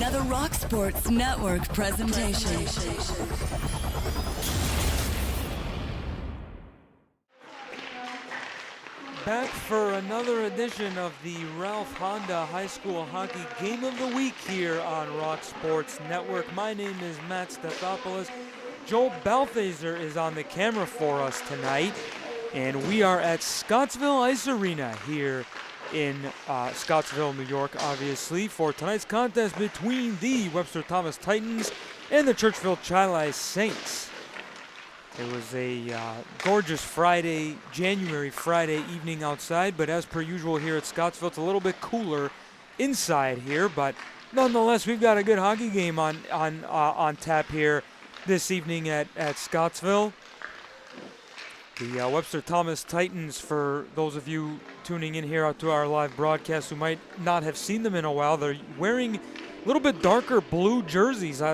another Rock Sports Network presentation. Back for another edition of the Ralph Honda High School Hockey Game of the Week here on Rock Sports Network. My name is Matt Stathopoulos. Joe Balthaser is on the camera for us tonight, and we are at Scottsville Ice Arena here in Scottsville, New York, obviously, for tonight's contest between the Webster Thomas Titans and the Churchville-Chili Saints. It was a gorgeous January Friday evening outside, but as per usual here at Scottsville, it's a little bit cooler inside here. But nonetheless, we've got a good hockey game on tap here this evening at Scottsville. The Webster Thomas Titans, for those of you tuning in here to our live broadcast who might not have seen them in a while, they're wearing a little bit darker blue jerseys. I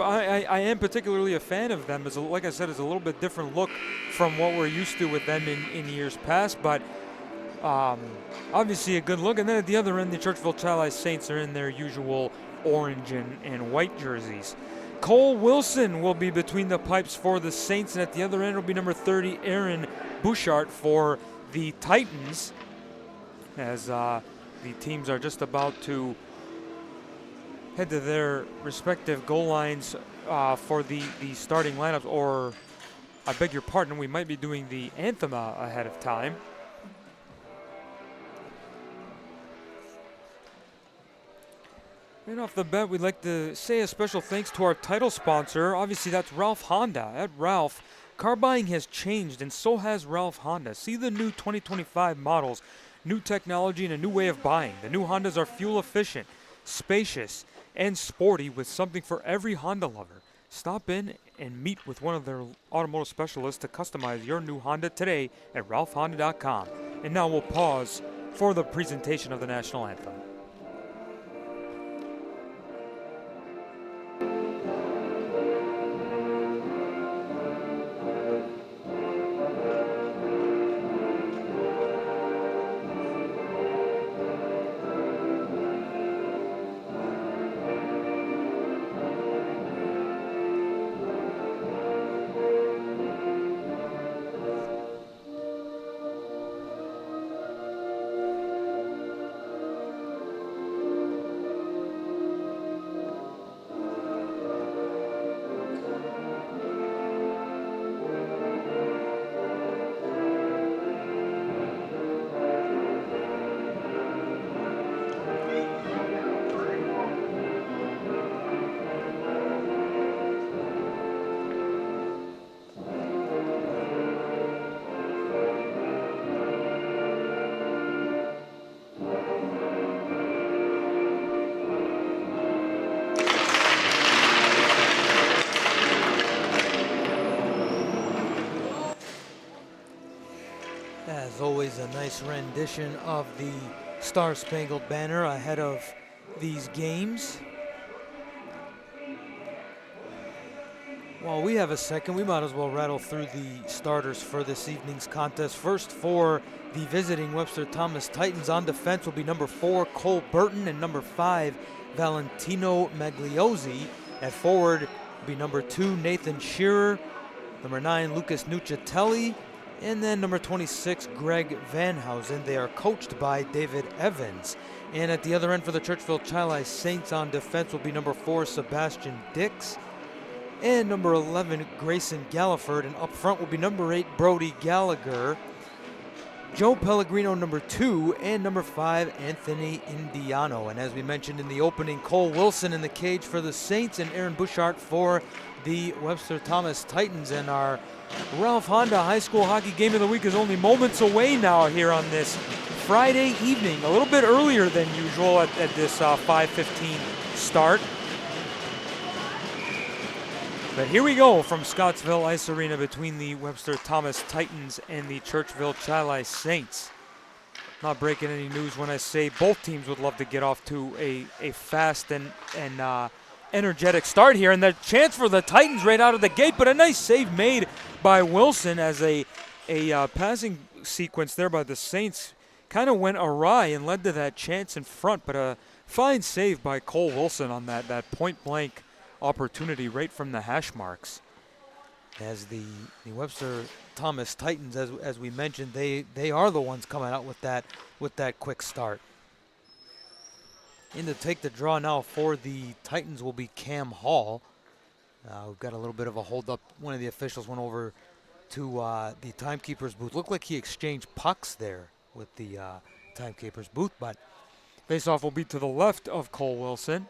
am particularly a fan of them. Like I said, it's a little bit different look from what we're used to with them in years past, but obviously a good look. And then at the other end, the Churchville-Chili Saints are in their usual orange and white jerseys. Cole Wilson will be between the pipes for the Saints, and at the other end will be number 30, Aaron Bouchard for the Titans, as the teams are just about to head to their respective goal lines for the starting lineups, or I beg your pardon, we might be doing the anthem ahead of time. Right off the bat, we'd like to say a special thanks to our title sponsor. Obviously, that's Ralph Honda. At Ralph, car buying has changed, and so has Ralph Honda. See the new 2025 models, new technology, and a new way of buying. The new Hondas are fuel efficient, spacious, and sporty, with something for every Honda lover. Stop in and meet with one of their automotive specialists to customize your new Honda today at ralphhonda.com. And now we'll pause for the presentation of the national anthem. As always, a nice rendition of the Star-Spangled Banner ahead of these games. While we have a second, we might as well rattle through the starters for this evening's contest. First, for the visiting Webster Thomas Titans, on defense will be number 4, Cole Burton, and number 5, Valentino Magliozzi. At forward will be number 2, Nathan Shearer, number 9, Lucas Nuccitelli, and then number 26, Greg Vanhausen. They are coached by David Evans. And at the other end for the Churchville-Chili Saints, on defense will be number 4, Sebastian Dix, and number 11, Grayson Galliford. And up front will be number 8, Brody Gallagher, Joe Pellegrino, number 2, and number 5, Anthony Indiano. And as we mentioned in the opening, Cole Wilson in the cage for the Saints and Aaron Bouchard for the Webster Thomas Titans. And our Ralph Honda High School Hockey Game of the Week is only moments away now here on this Friday evening, a little bit earlier than usual at this 5:15 start. But here we go from Scottsville Ice Arena between the Webster Thomas Titans and the Churchville-Chili Saints. Not breaking any news when I say both teams would love to get off to a fast and energetic start here, and the chance for the Titans right out of the gate, but a nice save made by Wilson as a passing sequence there by the Saints kind of went awry and led to that chance in front, but a Fine save by Cole Wilson on that point-blank opportunity right from the hash marks. As the Webster Thomas Titans, as we mentioned, they are the ones coming out with that quick start. In to take the draw now for the Titans will be Cam Hall. We've got a little bit of a hold up. One of the officials went over to the timekeeper's booth. Looked like he exchanged pucks there with the timekeeper's booth, but Faceoff will be to the left of Cole Wilson.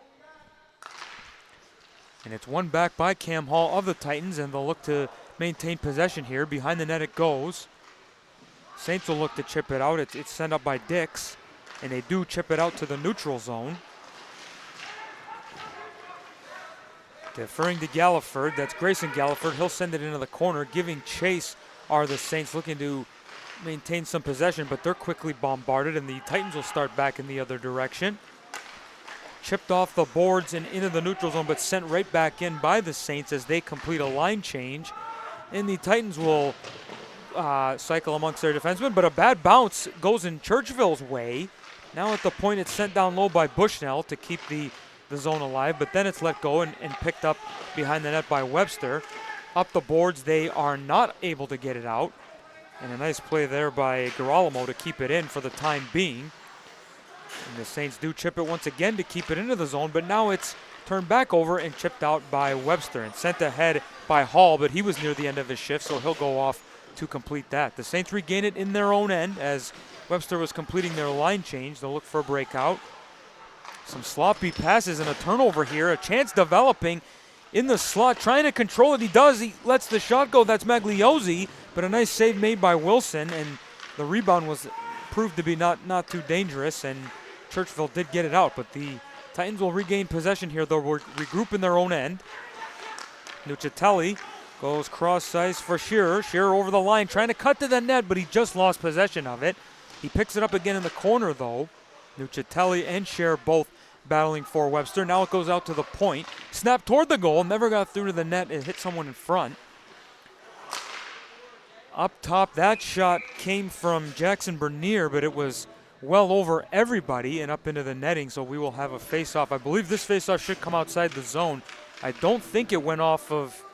And it's won back by Cam Hall of the Titans, and they'll look to maintain possession here. Behind the net it goes. Saints will look to chip it out. It's sent up by Dix, and they do chip it out to the neutral zone. Deferring to Galliford. That's Grayson Galliford. He'll send it into the corner. Giving chase are the Saints, looking to maintain some possession, but they're quickly bombarded, and the Titans will start back in the other direction. Chipped off the boards and into the neutral zone, but sent right back in by the Saints as they complete a line change. And the Titans will cycle amongst their defensemen, but a bad bounce goes in Churchville's way. Now at the point, it's sent down low by Bushnell to keep the zone alive, but then it's let go and picked up behind the net by Webster. Up the boards, they are not able to get it out. And a nice play there by Girolamo to keep it in for the time being. And the Saints do chip it once again to keep it into the zone, but now it's turned back over and chipped out by Webster and sent ahead by Hall, but he was near the end of his shift, so he'll go off to complete that. The Saints regain it in their own end as Webster was completing their line change. They'll look for a breakout. Some sloppy passes and a turnover here. A chance developing in the slot, trying to control it. He does. He lets the shot go. That's Magliozzi, but a nice save made by Wilson, and the rebound was proved to be not too dangerous, and Churchville did get it out, but the Titans will regain possession here. They'll regroup in their own end. Nucitelli goes cross ice for Shearer. Shearer over the line, trying to cut to the net, but he just lost possession of it. He picks it up again in the corner, though. Nucitelli and Shearer both battling for Webster. Now it goes out to the point. Snap toward the goal, never got through to the net and hit someone in front. Up top, that shot came from Jackson Bernier, but it was well over everybody and up into the netting, so we will have a face-off. I believe this face-off should come outside the zone. I don't think it went off of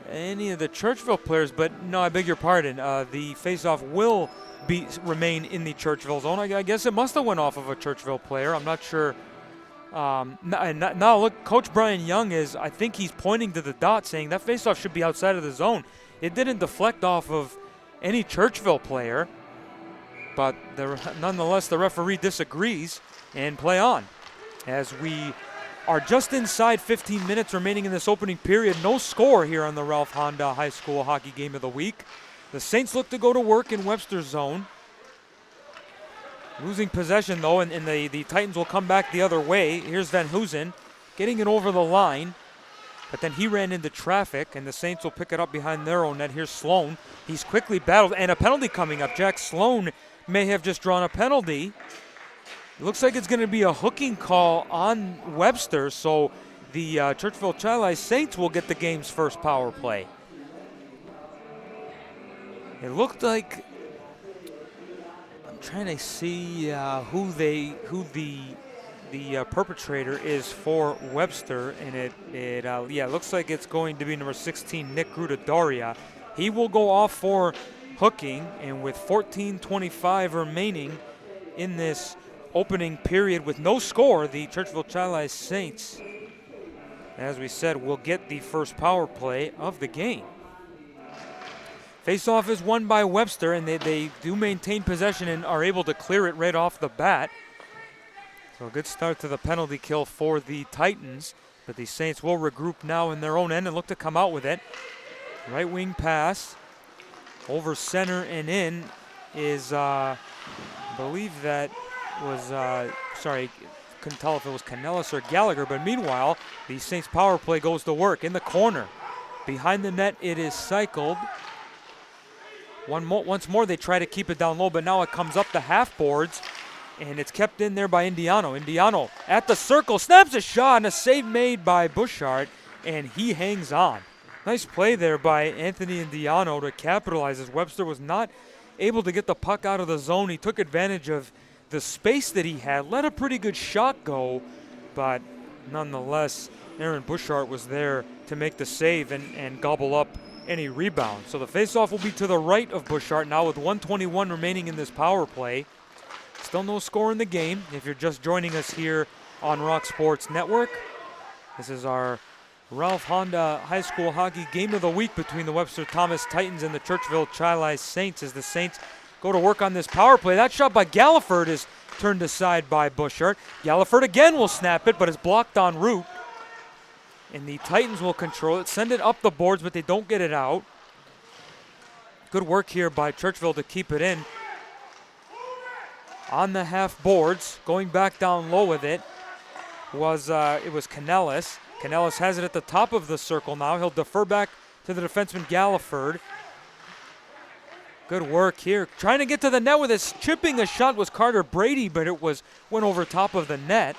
any of the Churchville players, but no, I beg your pardon. The face-off will remain in the Churchville zone. I guess it must have went off of a Churchville player. I'm not sure. Now look, Coach Brian Young I think he's pointing to the dot saying that face-off should be outside of the zone. It didn't deflect off of any Churchville player, but nonetheless the referee disagrees and play on. As we are just inside 15 minutes remaining in this opening period. No score here on the Ralph Honda High School Hockey Game of the Week. The Saints look to go to work in Webster's zone. Losing possession, though, and the Titans will come back the other way. Here's Van Hoosen getting it over the line, but then he ran into traffic, and the Saints will pick it up behind their own net. Here's Sloan. He's quickly battled, and a penalty coming up. Jack Sloan may have just drawn a penalty. It looks like it's going to be a hooking call on Webster, so the Churchville-Chili Saints will get the game's first power play. It looked like, I'm trying to see who the perpetrator is for Webster, and it looks like it's going to be number 16, Nick Grutadoria. He will go off for hooking, and with 14:25 remaining in this opening period with no score, the Churchville-Chili Saints, as we said, will get the first power play of the game. Face-off is won by Webster, and they do maintain possession and are able to clear it right off the bat. So a good start to the penalty kill for the Titans, but the Saints will regroup now in their own end and look to come out with it. Right wing pass over center and in is, I believe that was, couldn't tell if it was Canellis or Gallagher, but meanwhile, the Saints power play goes to work in the corner. Behind the net, it is cycled. Once more, they try to keep it down low, but now it comes up the half boards, and it's kept in there by Indiano. Indiano at the circle, snaps a shot, and a save made by Bouchard, and he hangs on. Nice play there by Anthony Indiano to capitalize as Webster was not able to get the puck out of the zone. He took advantage of the space that he had, let a pretty good shot go, but nonetheless, Aaron Bushart was there to make the save and gobble up any rebound. So the faceoff will be to the right of Bushart now with 1:21 remaining in this power play. Still no score in the game. If you're just joining us here on Rock Sports Network, this is our Ralph Honda High School Hockey Game of the Week between the Webster Thomas Titans and the Churchville-Chili Saints as the Saints go to work on this power play. That shot by Galliford is turned aside by Bushart. Galliford again will snap it, but is blocked en route. And the Titans will control it, send it up the boards, but they don't get it out. Good work here by Churchville to keep it in. On the half boards, going back down low with it was Canellis. Canellis has it at the top of the circle now. He'll defer back to the defenseman Galliford. Good work here. Trying to get to the net with this. Chipping a shot was Carter Brady, but it went over top of the net.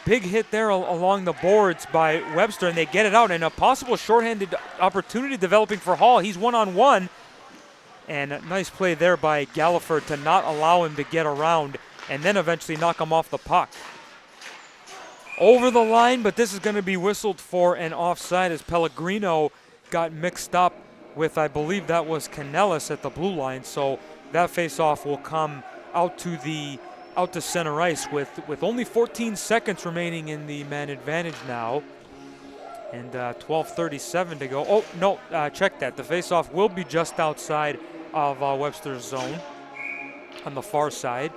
Big hit there along the boards by Webster, and they get it out. And a possible shorthanded opportunity developing for Hall. He's one-on-one. And a nice play there by Galliford to not allow him to get around and then eventually knock him off the puck. Over the line, but this is going to be whistled for an offside as Pellegrino got mixed up with, I believe that was Canellis at the blue line. So that faceoff will come out to center ice with only 14 seconds remaining in the man advantage now. And 12:37 to go. Oh, no, check that. The faceoff will be just outside of Webster's zone on the far side.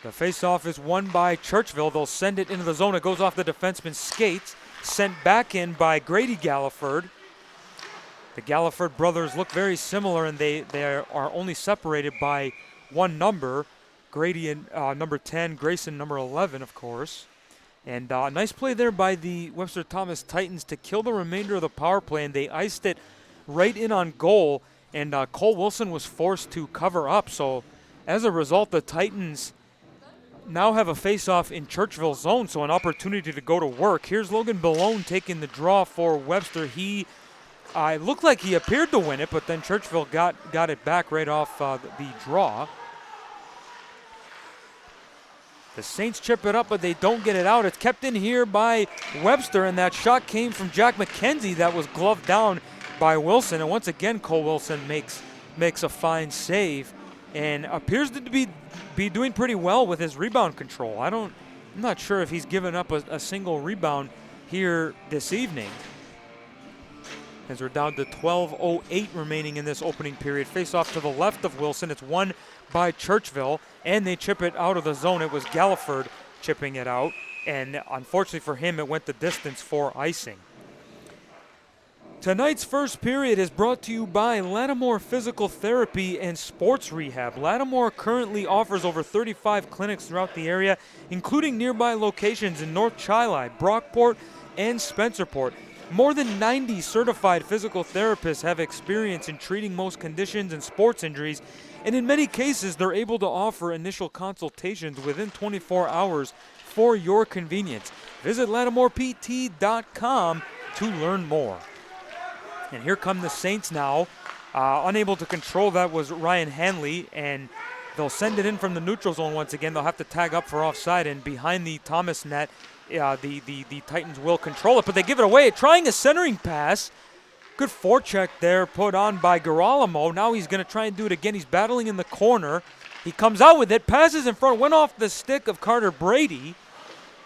The faceoff is won by Churchville. They'll send it into the zone. It goes off the defenseman's skates. Sent back in by Grady Galliford. The Galliford brothers look very similar, and they are only separated by one number. Grady and number 10, Grayson number 11, of course. And a nice play there by the Webster Thomas Titans to kill the remainder of the power play, and they iced it right in on goal, and Cole Wilson was forced to cover up. So as a result, the Titans now have a face-off in Churchville's zone, so an opportunity to go to work. Here's Logan Ballone taking the draw for Webster. He looked like he appeared to win it, but then Churchville got it back right off the draw. The Saints chip it up, but they don't get it out. It's kept in here by Webster, and that shot came from Jack McKenzie that was gloved down by Wilson. And once again, Cole Wilson makes a fine save and appears to be doing pretty well with his rebound control. I'm not sure if he's given up a single rebound here this evening. As we're down to 12:08 remaining in this opening period. Face off to the left of Wilson. It's won by Churchville, and they chip it out of the zone. It was Galliford chipping it out, and unfortunately for him, it went the distance for icing. Tonight's first period is brought to you by Lattimore Physical Therapy and Sports Rehab. Lattimore currently offers over 35 clinics throughout the area, including nearby locations in North Chili, Brockport, and Spencerport. More than 90 certified physical therapists have experience in treating most conditions and sports injuries, and in many cases, they're able to offer initial consultations within 24 hours for your convenience. Visit LattimorePT.com to learn more. And here come the Saints now. Unable to control that was Ryan Hanley, and they'll send it in from the neutral zone once again. They'll have to tag up for offside, and behind the Thomas net, the Titans will control it, but they give it away. Trying a centering pass. Good forecheck there put on by Girolamo. Now he's going to try and do it again. He's battling in the corner. He comes out with it, passes in front, went off the stick of Carter Brady.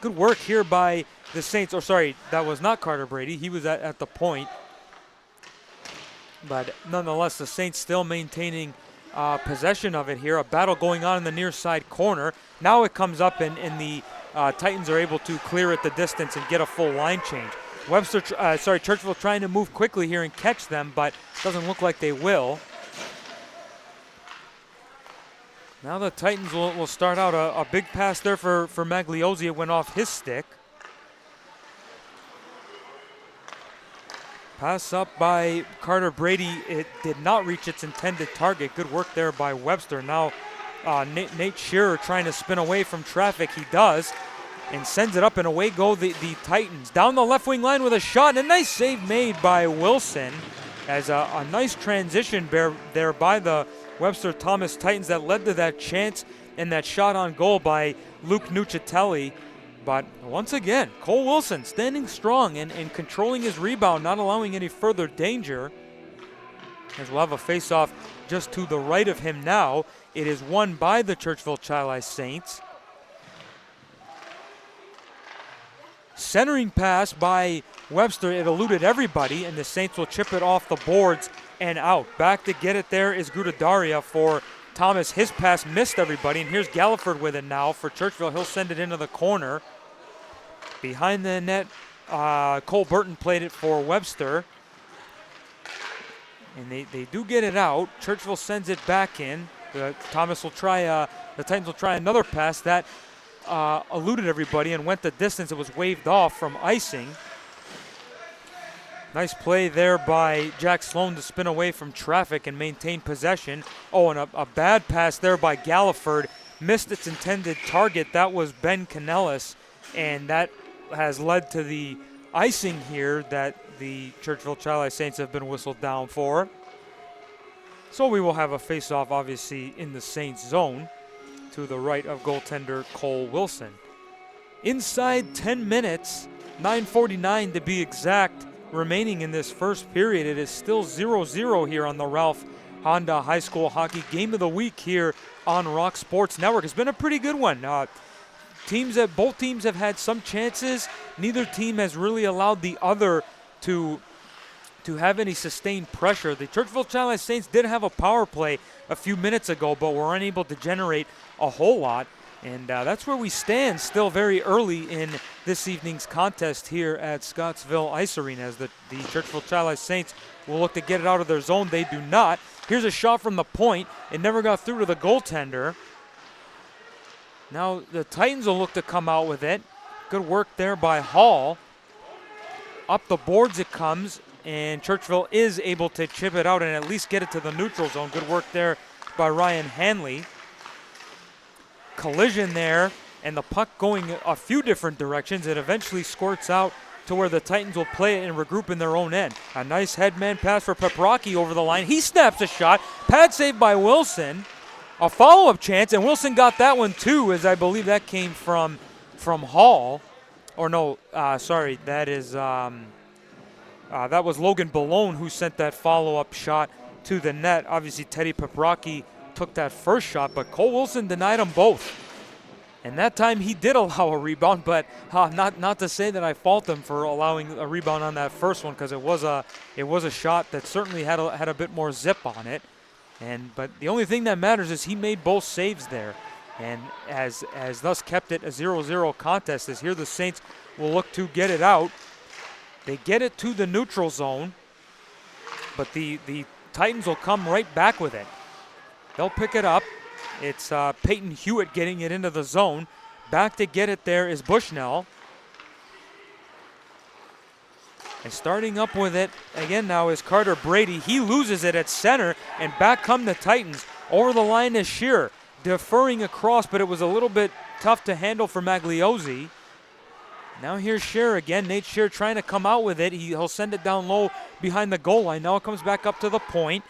Good work here by the Saints. Oh, sorry, that was not Carter Brady. He was at the point. But nonetheless, the Saints still maintaining possession of it here. A battle going on in the near side corner. Now it comes up, and the Titans are able to clear it the distance and get a full line change. Churchville trying to move quickly here and catch them, but doesn't look like they will. Now the Titans will start out a big pass there for Magliozzi. It went off his stick. Pass up by Carter Brady. It did not reach its intended target. Good work there by Webster. Now Nate Shearer trying to spin away from traffic. He does, and sends it up, and away go the Titans. Down the left wing line with a shot, and a nice save made by Wilson as a nice transition there by the Webster Thomas Titans that led to that chance and that shot on goal by Luke Nucitelli. But once again, Cole Wilson standing strong and controlling his rebound, not allowing any further danger. As we'll have a face-off just to the right of him now. It is won by the Churchville-Chili Saints. Centering pass by Webster, it eluded everybody, and the Saints will chip it off the boards and out. Back to get it there is Gudadaria for Thomas. His pass missed everybody, and here's Galliford with it now for Churchville. He'll send it into the corner. Behind the net, Cole Burton played it for Webster. And they do get it out. Churchville sends it back in. The Titans will try another pass that eluded everybody and went the distance. It was waved off from icing. Nice play there by Jack Sloan to spin away from traffic and maintain possession. Oh, and a bad pass there by Galliford. Missed its intended target. That was Ben Canellis, and that has led to the icing here that the Churchville-Chili Saints have been whistled down for. So we will have a face-off, obviously, in the Saints zone to the right of goaltender Cole Wilson. Inside 10 minutes, 9:49 to be exact, remaining in this first period. It is still 0-0 here on the Ralph Honda High School Hockey Game of the Week here on Rock Sports Network. It's been a pretty good one. Both teams have had some chances. Neither team has really allowed the other to have any sustained pressure. The Churchville-Chili Saints did have a power play a few minutes ago, but were unable to generate a whole lot. And that's where we stand still very early in this evening's contest here at Scottsville Ice Arena, as the Churchville-Chili Saints will look to get it out of their zone. They do not. Here's a shot from the point. It never got through to the goaltender. Now the Titans will look to come out with it. Good work there by Hall. Up the boards it comes, and Churchville is able to chip it out and at least get it to the neutral zone. Good work there by Ryan Hanley. Collision there, and the puck going a few different directions. It eventually squirts out to where the Titans will play it and regroup in their own end. A nice headman pass for Peprocki over the line. He snaps a shot. Pad save by Wilson. A follow-up chance, and Wilson got that one too, as I believe that came from Hall. Or no, sorry, that was Logan Ballone who sent that follow-up shot to the net. Obviously, Teddy Peprocki took that first shot, but Cole Wilson denied them both. And that time he did allow a rebound, but not to say that I fault him for allowing a rebound on that first one, because it was a shot that certainly had a bit more zip on it. But the only thing that matters is he made both saves there, and as thus kept it a 0-0 contest. As here the Saints will look to get it out. They get it to the neutral zone, but the Titans will come right back with it. They'll pick it up. It's Peyton Hewitt getting it into the zone. Back to get it there is Bushnell. And starting up with it again now is Carter Brady. He loses it at center, and back come the Titans. Over the line is Shearer, deferring across, but it was a little bit tough to handle for Magliozzi. Now here's Shearer again. Nate Shearer trying to come out with it. He'll send it down low behind the goal line. Now it comes back up to the point.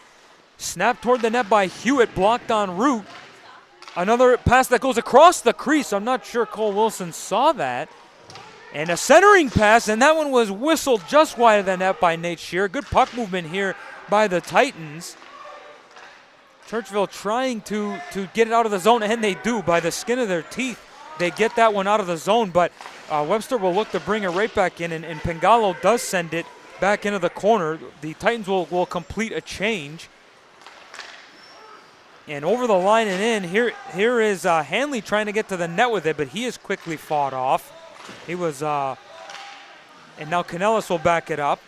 Snap toward the net by Hewitt, blocked en route. Another pass that goes across the crease. I'm not sure Cole Wilson saw that. And a centering pass, and that one was whistled just wide of the net by Nate Shearer. Good puck movement here by the Titans. Churchville trying to get it out of the zone, and they do by the skin of their teeth. They get that one out of the zone, but Webster will look to bring it right back in, and Pingalo does send it back into the corner. The Titans will complete a change. And over the line and in, here is Hanley trying to get to the net with it, but he is quickly fought off. He was, and now Canellis will back it up.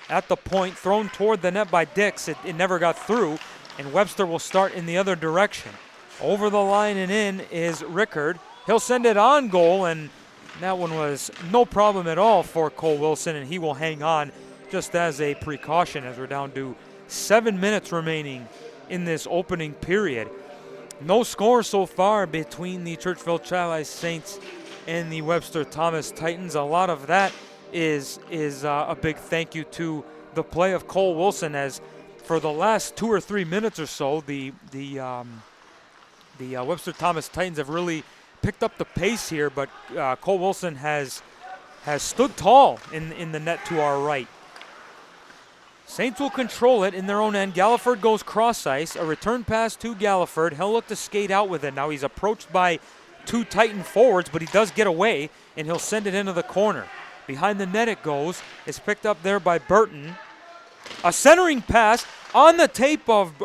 At the point, thrown toward the net by Dix. It never got through, and Webster will start in the other direction. Over the line and in is Rickard. He'll send it on goal, and that one was no problem at all for Cole Wilson, and he will hang on just as a precaution as we're down to 7 minutes remaining in this opening period. No score so far between the Churchville-Chili Saints and the Webster Thomas Titans. A lot of that is a big thank you to the play of Cole Wilson, as for the last 2 or 3 minutes or so, the Webster Thomas Titans have really picked up the pace here, but Cole Wilson has stood tall in the net to our right. Saints will control it in their own end. Galliford goes cross ice. A return pass to Galliford. He'll look to skate out with it. Now he's approached by 2 Titan forwards, but he does get away, and he'll send it into the corner. Behind the net it goes. It's picked up there by Burton. A centering pass on the tape of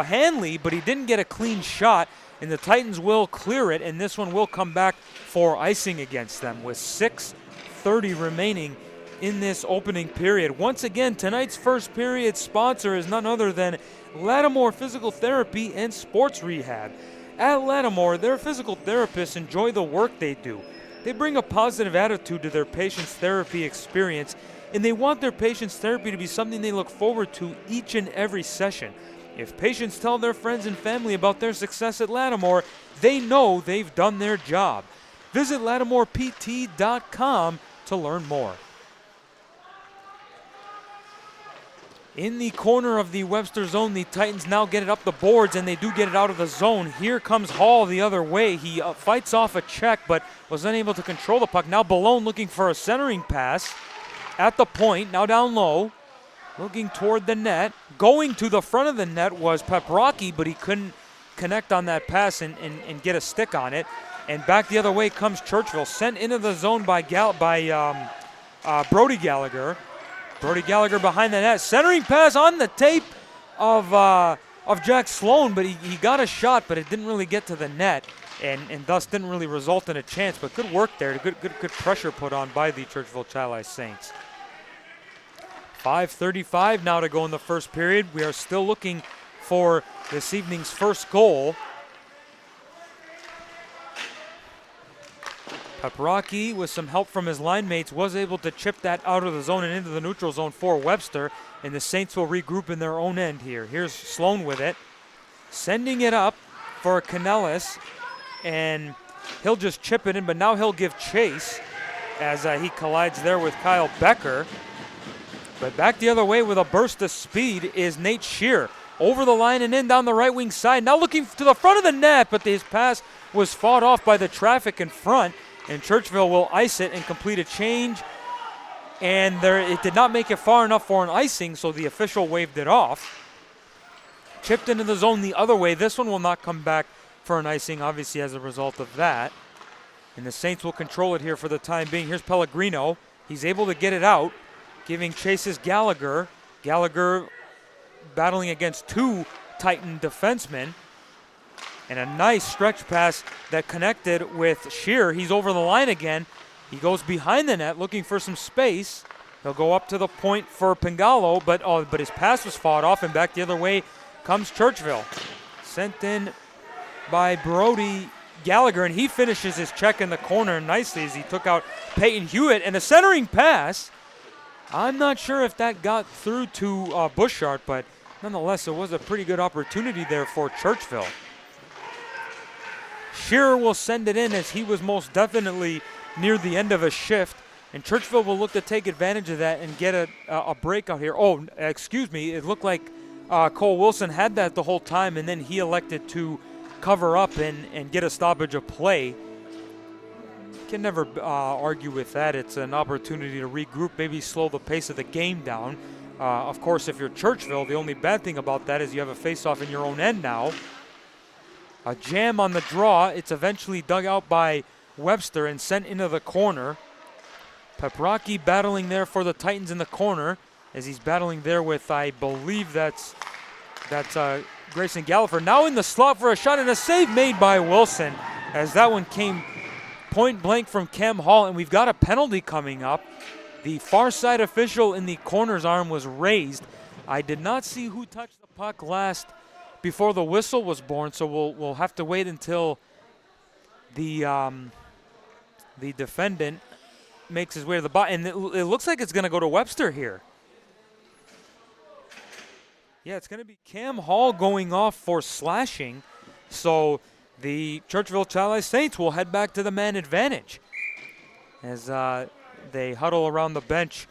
Hanley, but he didn't get a clean shot, and the Titans will clear it, and this one will come back for icing against them with 6:30 remaining in this opening period. Once again, tonight's first period sponsor is none other than Lattimore Physical Therapy and Sports Rehab. At Lattimore, their physical therapists enjoy the work they do. They bring a positive attitude to their patients' therapy experience, and they want their patients' therapy to be something they look forward to each and every session. If patients tell their friends and family about their success at Lattimore, they know they've done their job. Visit LattimorePT.com to learn more. In the corner of the Webster zone, the Titans now get it up the boards, and they do get it out of the zone. Here comes Hall the other way. He fights off a check, but was unable to control the puck. Now Ballone looking for a centering pass at the point, now down low, looking toward the net. Going to the front of the net was Peprocki, but he couldn't connect on that pass and get a stick on it. And back the other way comes Churchville, sent into the zone by Brody Gallagher. Brody Gallagher behind the net. Centering pass on the tape of Jack Sloan, but he got a shot, but it didn't really get to the net, and thus didn't really result in a chance. But good work there. Good pressure put on by the Churchville-Chili Saints. 5:35 now to go in the first period. We are still looking for this evening's first goal. Peprocki, with some help from his line mates, was able to chip that out of the zone and into the neutral zone for Webster, and the Saints will regroup in their own end here. Here's Sloan with it, sending it up for Canellis, and he'll just chip it in, but now he'll give chase as he collides there with Kyle Becker. But back the other way with a burst of speed is Nate Shear. Over the line and in down the right wing side. Now looking to the front of the net, but his pass was fought off by the traffic in front. And Churchville will ice it and complete a change. And it did not make it far enough for an icing, so the official waved it off. Chipped into the zone the other way. This one will not come back for an icing, obviously, as a result of that. And the Saints will control it here for the time being. Here's Pellegrino. He's able to get it out, giving chases Gallagher. Gallagher battling against 2 Titan defensemen. And a nice stretch pass that connected with Shear. He's over the line again. He goes behind the net looking for some space. He'll go up to the point for Pingalo, but his pass was fought off, and back the other way comes Churchville. Sent in by Brody Gallagher, and he finishes his check in the corner nicely as he took out Peyton Hewitt. And a centering pass. I'm not sure if that got through to Bushart, but nonetheless, it was a pretty good opportunity there for Churchville. Shearer will send it in as he was most definitely near the end of a shift, and Churchville will look to take advantage of that and get a breakout here. Oh, excuse me, it looked like Cole Wilson had that the whole time, and then he elected to cover up and get a stoppage of play. Can never argue with that. It's an opportunity to regroup, maybe slow the pace of the game down. Of course, if you're Churchville, the only bad thing about that is you have a face-off in your own end now. A jam on the draw. It's eventually dug out by Webster and sent into the corner. Peprocki battling there for the Titans in the corner as he's battling there with, I believe that's Grayson Galliford. Now in the slot for a shot, and a save made by Wilson as that one came point blank from Cam Hall, and we've got a penalty coming up. The far side official in the corner's arm was raised. I did not see who touched the puck last before the whistle was born, so we'll have to wait until the defendant makes his way to the bottom. And it looks like it's going to go to Webster here. Yeah, it's going to be Cam Hall going off for slashing. So the Churchville-Chili Saints will head back to the man advantage as they huddle around the bench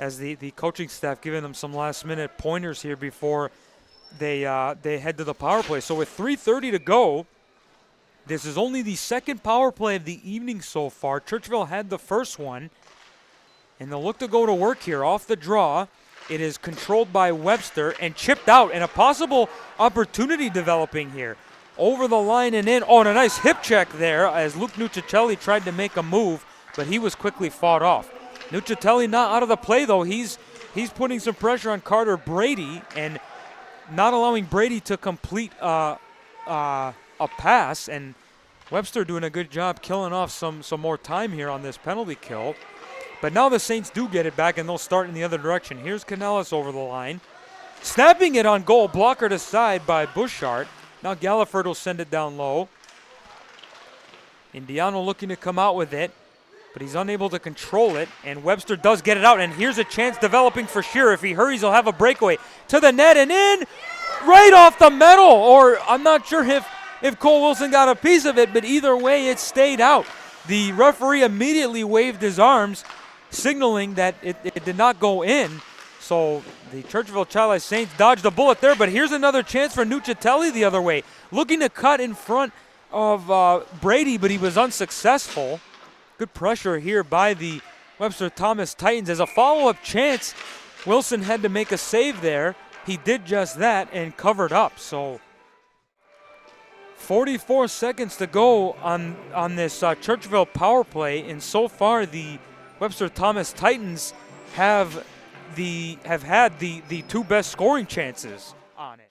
as the coaching staff giving them some last-minute pointers here before they head to the power play. So with 3:30 to go, this is only the second power play of the evening so far. Churchville had the first one, and they'll look to go to work here off the draw. It is controlled by Webster and chipped out, and a possible opportunity developing here. Over the line and in. Oh, and a nice hip check there as Luke Nucitelli tried to make a move, but he was quickly fought off. Nucitelli not out of the play, though. He's putting some pressure on Carter Brady and not allowing Brady to complete a pass, and Webster doing a good job killing off some more time here on this penalty kill. But now the Saints do get it back, and they'll start in the other direction. Here's Canellis over the line. Snapping it on goal, blocker to side by Bushart. Now Galliford will send it down low. Indiano looking to come out with it, but he's unable to control it, and Webster does get it out, and here's a chance developing for Shearer. If he hurries, he'll have a breakaway. To the net and in, right off the metal, or I'm not sure if Cole Wilson got a piece of it, but either way, it stayed out. The referee immediately waved his arms, signaling that it did not go in. So the Churchville-Chili Saints dodged a bullet there, but here's another chance for Nucitelli the other way. Looking to cut in front of Brady, but he was unsuccessful. Good pressure here by the Webster Thomas Titans. As a follow-up chance, Wilson had to make a save there. He did just that and covered up. So 44 seconds to go on this Churchville power play, and so far the Webster Thomas Titans have had the two best scoring chances on it.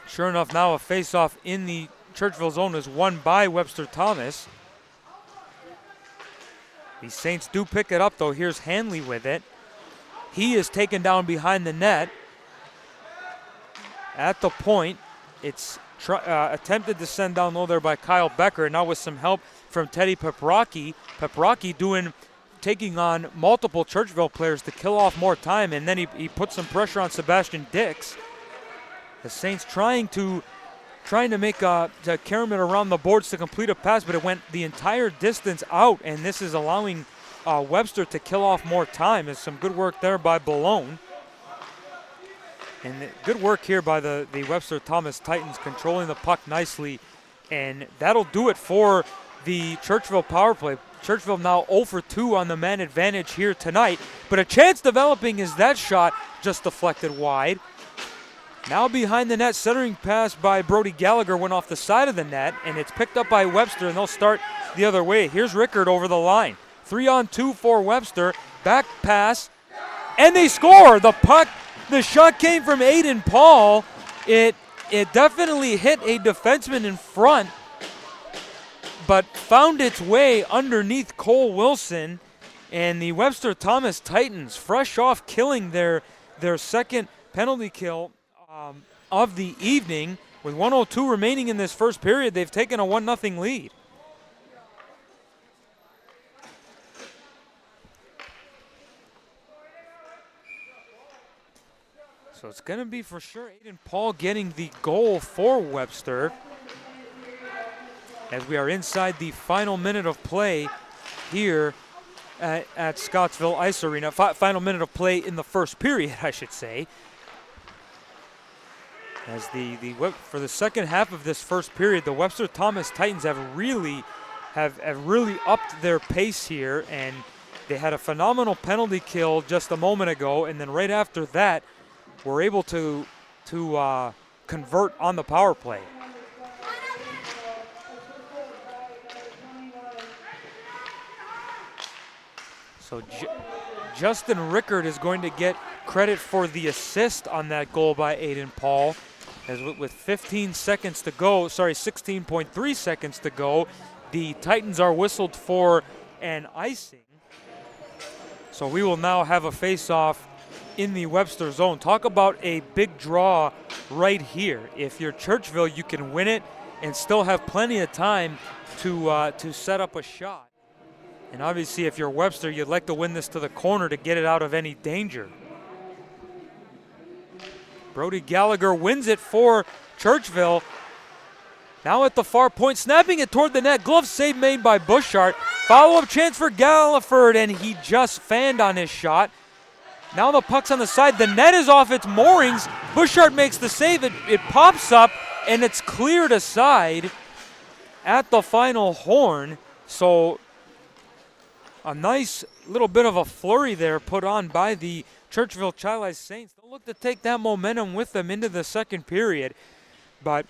Sure enough, now a face-off in the Churchville zone is won by Webster Thomas. The Saints do pick it up, though. Here's Hanley with it. He is taken down behind the net. At the point, it's attempted to send down low there by Kyle Becker. Now with some help from Teddy Peprocki. Peprocki taking on multiple Churchville players to kill off more time, and then he put some pressure on Sebastian Dix. The Saints trying to make to carry it around the boards to complete a pass, but it went the entire distance out, and this is allowing Webster to kill off more time. There's some good work there by Balone. And good work here by the Webster Thomas Titans, controlling the puck nicely, and that'll do it for the Churchville power play. Churchville now 0 for 2 on the man advantage here tonight, but a chance developing is that shot just deflected wide. Now behind the net, centering pass by Brody Gallagher went off the side of the net, and it's picked up by Webster, and they'll start the other way. Here's Rickard over the line. 3-on-2 for Webster. Back pass, and they score. The shot came from Aiden Paul. It definitely hit a defenseman in front, but found its way underneath Cole Wilson, and the Webster Thomas Titans, fresh off killing their second penalty kill of the evening. With 1:02 remaining in this first period, they've taken a 1-0 lead. So it's going to be for sure Aiden Paul getting the goal for Webster, as we are inside the final minute of play here at Scottsville Ice Arena. Final minute of play in the first period, I should say. As for the second half of this first period, the Webster Thomas Titans have really upped their pace here, and they had a phenomenal penalty kill just a moment ago, and then right after that, were able to convert on the power play. So Justin Rickard is going to get credit for the assist on that goal by Aiden Paul. As with 15 seconds to go, 16.3 seconds to go, the Titans are whistled for an icing. So we will now have a face-off in the Webster zone. Talk about a big draw right here. If you're Churchville, you can win it and still have plenty of time to set up a shot. And obviously, if you're Webster, you'd like to win this to the corner to get it out of any danger. Brody Gallagher wins it for Churchville. Now at the far point, snapping it toward the net. Glove save made by Bushart. Follow-up chance for Galliford, and he just fanned on his shot. Now the puck's on the side. The net is off its moorings. Bushart makes the save. It pops up, and it's cleared aside at the final horn. So a nice little bit of a flurry there put on by the Churchville-Chili Saints. They'll look to take that momentum with them into the second period. But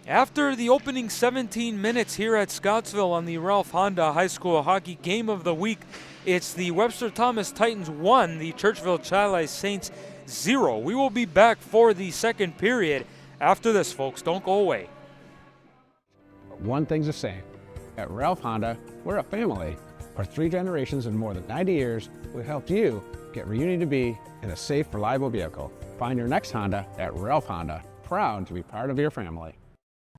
after the opening 17 minutes here at Scottsville on the Ralph Honda High School Hockey Game of the Week, it's the Webster Thomas Titans 1, the Churchville-Chili Saints 0. We will be back for the second period after this, folks. Don't go away. One thing's the same. At Ralph Honda, we're a family. For 3 generations and more than 90 years, we've helped you get where you need to be in a safe, reliable vehicle. Find your next Honda at Ralph Honda. Proud to be part of your family.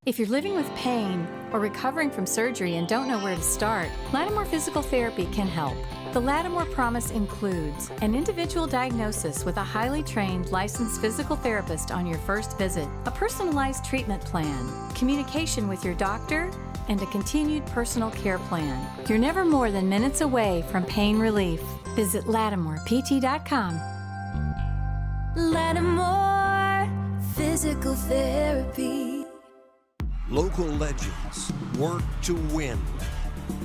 If you're living with pain or recovering from surgery and don't know where to start, Lattimore Physical Therapy can help. The Lattimore Promise includes an individual diagnosis with a highly trained, licensed physical therapist on your first visit, a personalized treatment plan, communication with your doctor, and a continued personal care plan. You're never more than minutes away from pain relief. Visit LattimorePT.com. Lattimore Physical Therapy. Local legends work to win,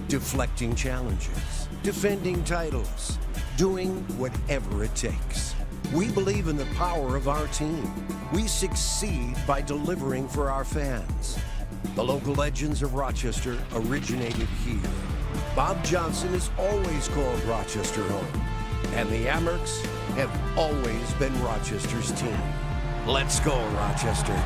deflecting challenges, defending titles, doing whatever it takes. We believe in the power of our team. We succeed by delivering for our fans. The local legends of Rochester originated here. Bob Johnson has always called Rochester home, and the Amerks have always been Rochester's team. Let's go, Rochester.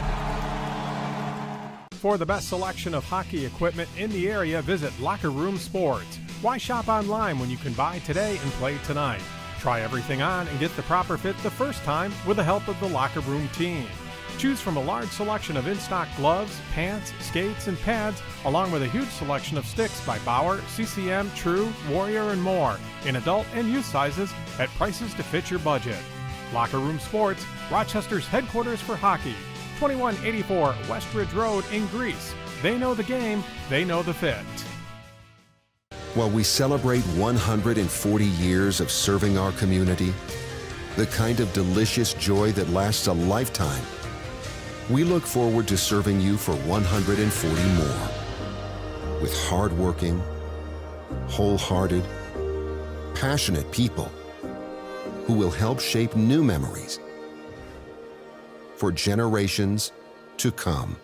For the best selection of hockey equipment in the area, visit Locker Room Sports. Why shop online when you can buy today and play tonight? Try everything on and get the proper fit the first time with the help of the Locker Room team. Choose from a large selection of in-stock gloves, pants, skates, and pads, along with a huge selection of sticks by Bauer, CCM, True, Warrior, and more, in adult and youth sizes at prices to fit your budget. Locker Room Sports, Rochester's headquarters for hockey. 2184 Westridge Road in Greece. They know the game, they know the fit. While we celebrate 140 years of serving our community, the kind of delicious joy that lasts a lifetime, we look forward to serving you for 140 more. With hardworking, wholehearted, passionate people who will help shape new memories for generations to come.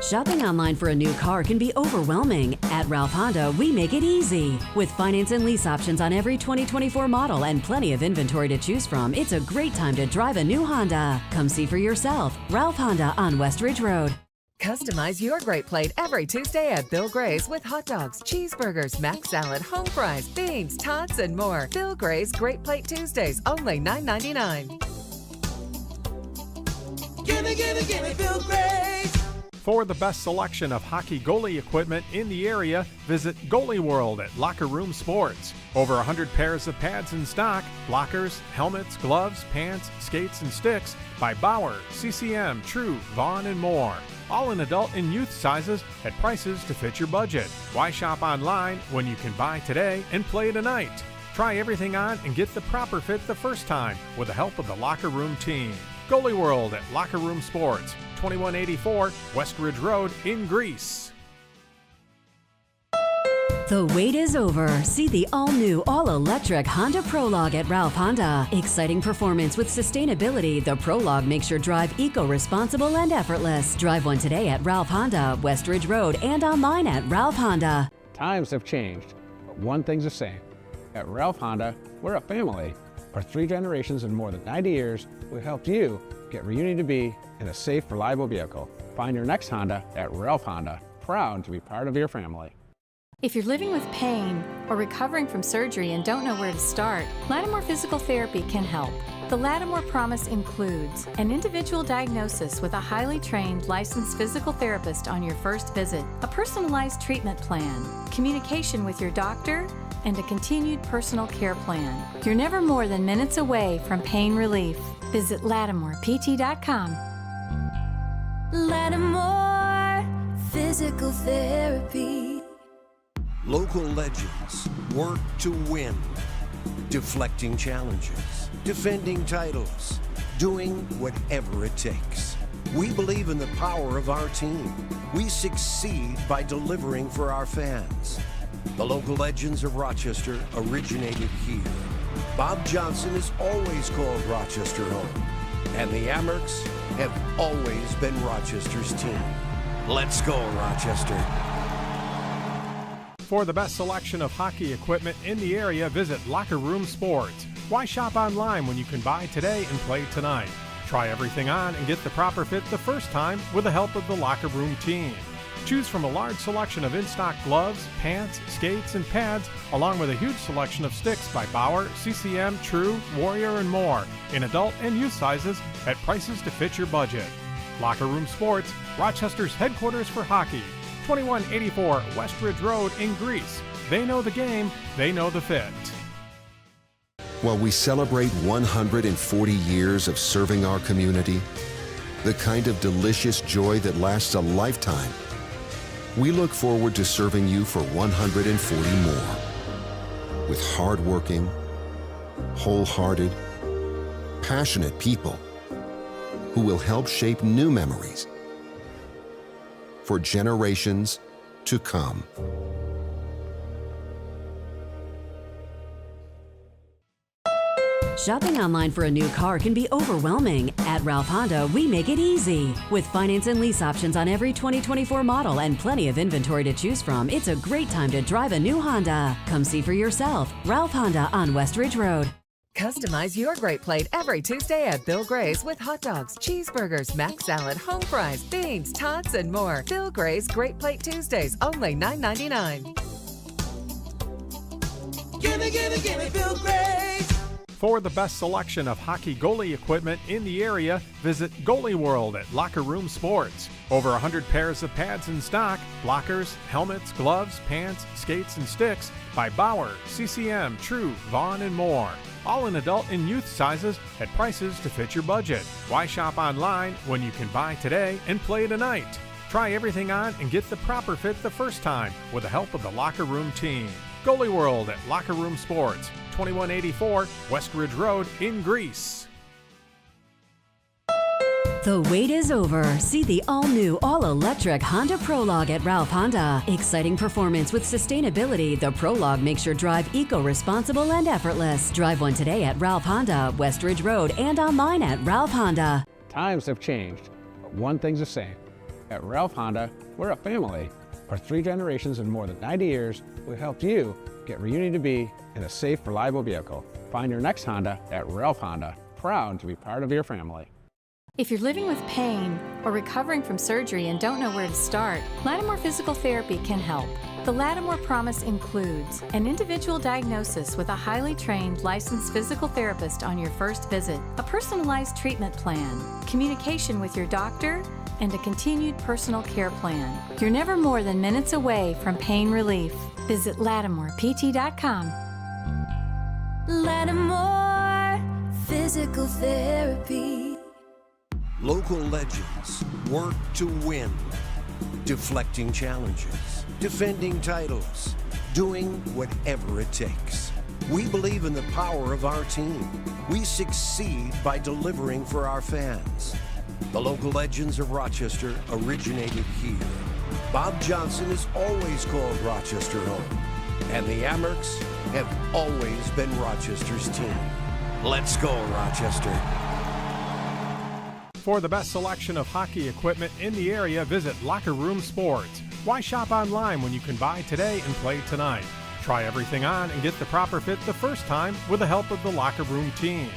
Shopping online for a new car can be overwhelming. At Ralph Honda, we make it easy. With finance and lease options on every 2024 model and plenty of inventory to choose from, it's a great time to drive a new Honda. Come see for yourself. Ralph Honda on Westridge Road. Customize your great plate every Tuesday at Bill Gray's with hot dogs, cheeseburgers, mac salad, home fries, beans, tots, and more. Bill Gray's Great Plate Tuesdays, only $9.99. Gimme, Bill Gray's. For the best selection of hockey goalie equipment in the area, visit Goalie World at Locker Room Sports. Over 100 pairs of pads in stock, blockers, helmets, gloves, pants, skates, and sticks by Bauer, CCM, True, Vaughn, and more. All in adult and youth sizes at prices to fit your budget. Why shop online when you can buy today and play tonight? Try everything on and get the proper fit the first time with the help of the Locker Room team. Goalie World at Locker Room Sports, 2184 Westridge Road in Greece. The wait is over. See the all-new, all-electric Honda Prologue at Ralph Honda. Exciting performance with sustainability, the Prologue makes your drive eco-responsible and effortless. Drive one today at Ralph Honda, Westridge Road, and online at Ralph Honda. Times have changed, but one thing's the same. At Ralph Honda, we're a family. For 3 generations and more than 90 years, we've helped you get where you need to be in a safe, reliable vehicle. Find your next Honda at Ralph Honda. Proud to be part of your family. If you're living with pain or recovering from surgery and don't know where to start, Lattimore Physical Therapy can help. The Lattimore Promise includes an individual diagnosis with a highly trained, licensed physical therapist on your first visit, a personalized treatment plan, communication with your doctor, and a continued personal care plan. You're never more than minutes away from pain relief. Visit LattimorePT.com. Lattimore Physical Therapy. Local legends work to win, deflecting challenges, defending titles, doing whatever it takes. We believe in the power of our team. We succeed by delivering for our fans. The local legends of Rochester originated here. Bob Johnson has always called Rochester home, and the Amerks have always been Rochester's team. Let's go, Rochester. For the best selection of hockey equipment in the area, visit Locker Room Sports. Why shop online when you can buy today and play tonight? Try everything on and get the proper fit the first time with the help of the Locker Room team. Choose from a large selection of in-stock gloves, pants, skates, and pads, along with a huge selection of sticks by Bauer, CCM, True, Warrior, and more, in adult and youth sizes at prices to fit your budget. Locker Room Sports, Rochester's headquarters for hockey, 2184 Westridge Road in Greece. They know the game, they know the fit. While we celebrate 140 years of serving our community, the kind of delicious joy that lasts a lifetime, we look forward to serving you for 140 more. With hardworking, wholehearted, passionate people who will help shape new memories for generations to come. Shopping online for a new car can be overwhelming. At Ralph Honda, we make it easy. With finance and lease options on every 2024 model and plenty of inventory to choose from, it's a great time to drive a new Honda. Come see for yourself. Ralph Honda on Westridge Road. Customize your great plate every Tuesday at Bill Gray's with hot dogs, cheeseburgers, mac salad, home fries, beans, tots, and more. Bill Gray's Great Plate Tuesdays, only $9.99. Gimme, gimme, gimme Bill Gray's. For the best selection of hockey goalie equipment in the area, visit Goalie World at Locker Room Sports. Over 100 pairs of pads in stock, blockers, helmets, gloves, pants, skates, and sticks by Bauer, CCM, True, Vaughn, and more. All in adult and youth sizes at prices to fit your budget. Why shop online when you can buy today and play tonight? Try everything on and get the proper fit the first time with the help of the Locker Room team. Goalie World at Locker Room Sports, 2184 Westridge Road in Greece. The wait is over. See the all-new, all-electric Honda Prologue at Ralph Honda. Exciting performance with sustainability, the Prologue makes your drive eco-responsible and effortless. Drive one today at Ralph Honda, Westridge Road, and online at Ralph Honda. Times have changed, but one thing's the same. At Ralph Honda, we're a family. For 3 generations and more than 90 years, we've helped you get where you need to be in a safe, reliable vehicle. Find your next Honda at Ralph Honda. Proud to be part of your family. If you're living with pain or recovering from surgery and don't know where to start, Lattimore Physical Therapy can help. The Lattimore Promise includes an individual diagnosis with a highly trained, licensed physical therapist on your first visit, a personalized treatment plan, communication with your doctor, and a continued personal care plan. You're never more than minutes away from pain relief. Visit LattimorePT.com. Lattimore Physical Therapy. Local legends work to win, deflecting challenges, defending titles, doing whatever it takes. We believe in the power of our team. We succeed by delivering for our fans. The local legends of Rochester originated here. Bob Johnson has always called Rochester home, and the Amerks have always been Rochester's team. Let's go, Rochester. For the best selection of hockey equipment in the area, visit Locker Room Sports. Why shop online when you can buy today and play tonight? Try everything on and get the proper fit the first time with the help of the Locker Room team.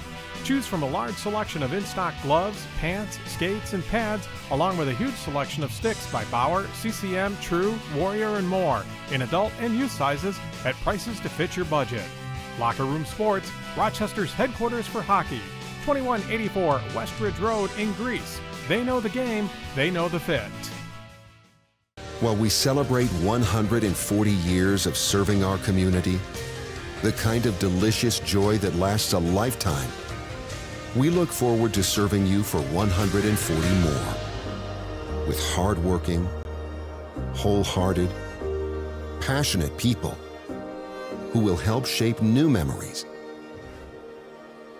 Choose from a large selection of in-stock gloves, pants, skates, and pads, along with a huge selection of sticks by Bauer, CCM, True, Warrior, and more, in adult and youth sizes at prices to fit your budget. Locker Room Sports, Rochester's headquarters for hockey, 2184 Westridge Road in Greece. They know the game, they know the fit. While we celebrate 140 years of serving our community, the kind of delicious joy that lasts a lifetime, We look forward to serving you for 140 more. With hardworking, wholehearted, passionate people who will help shape new memories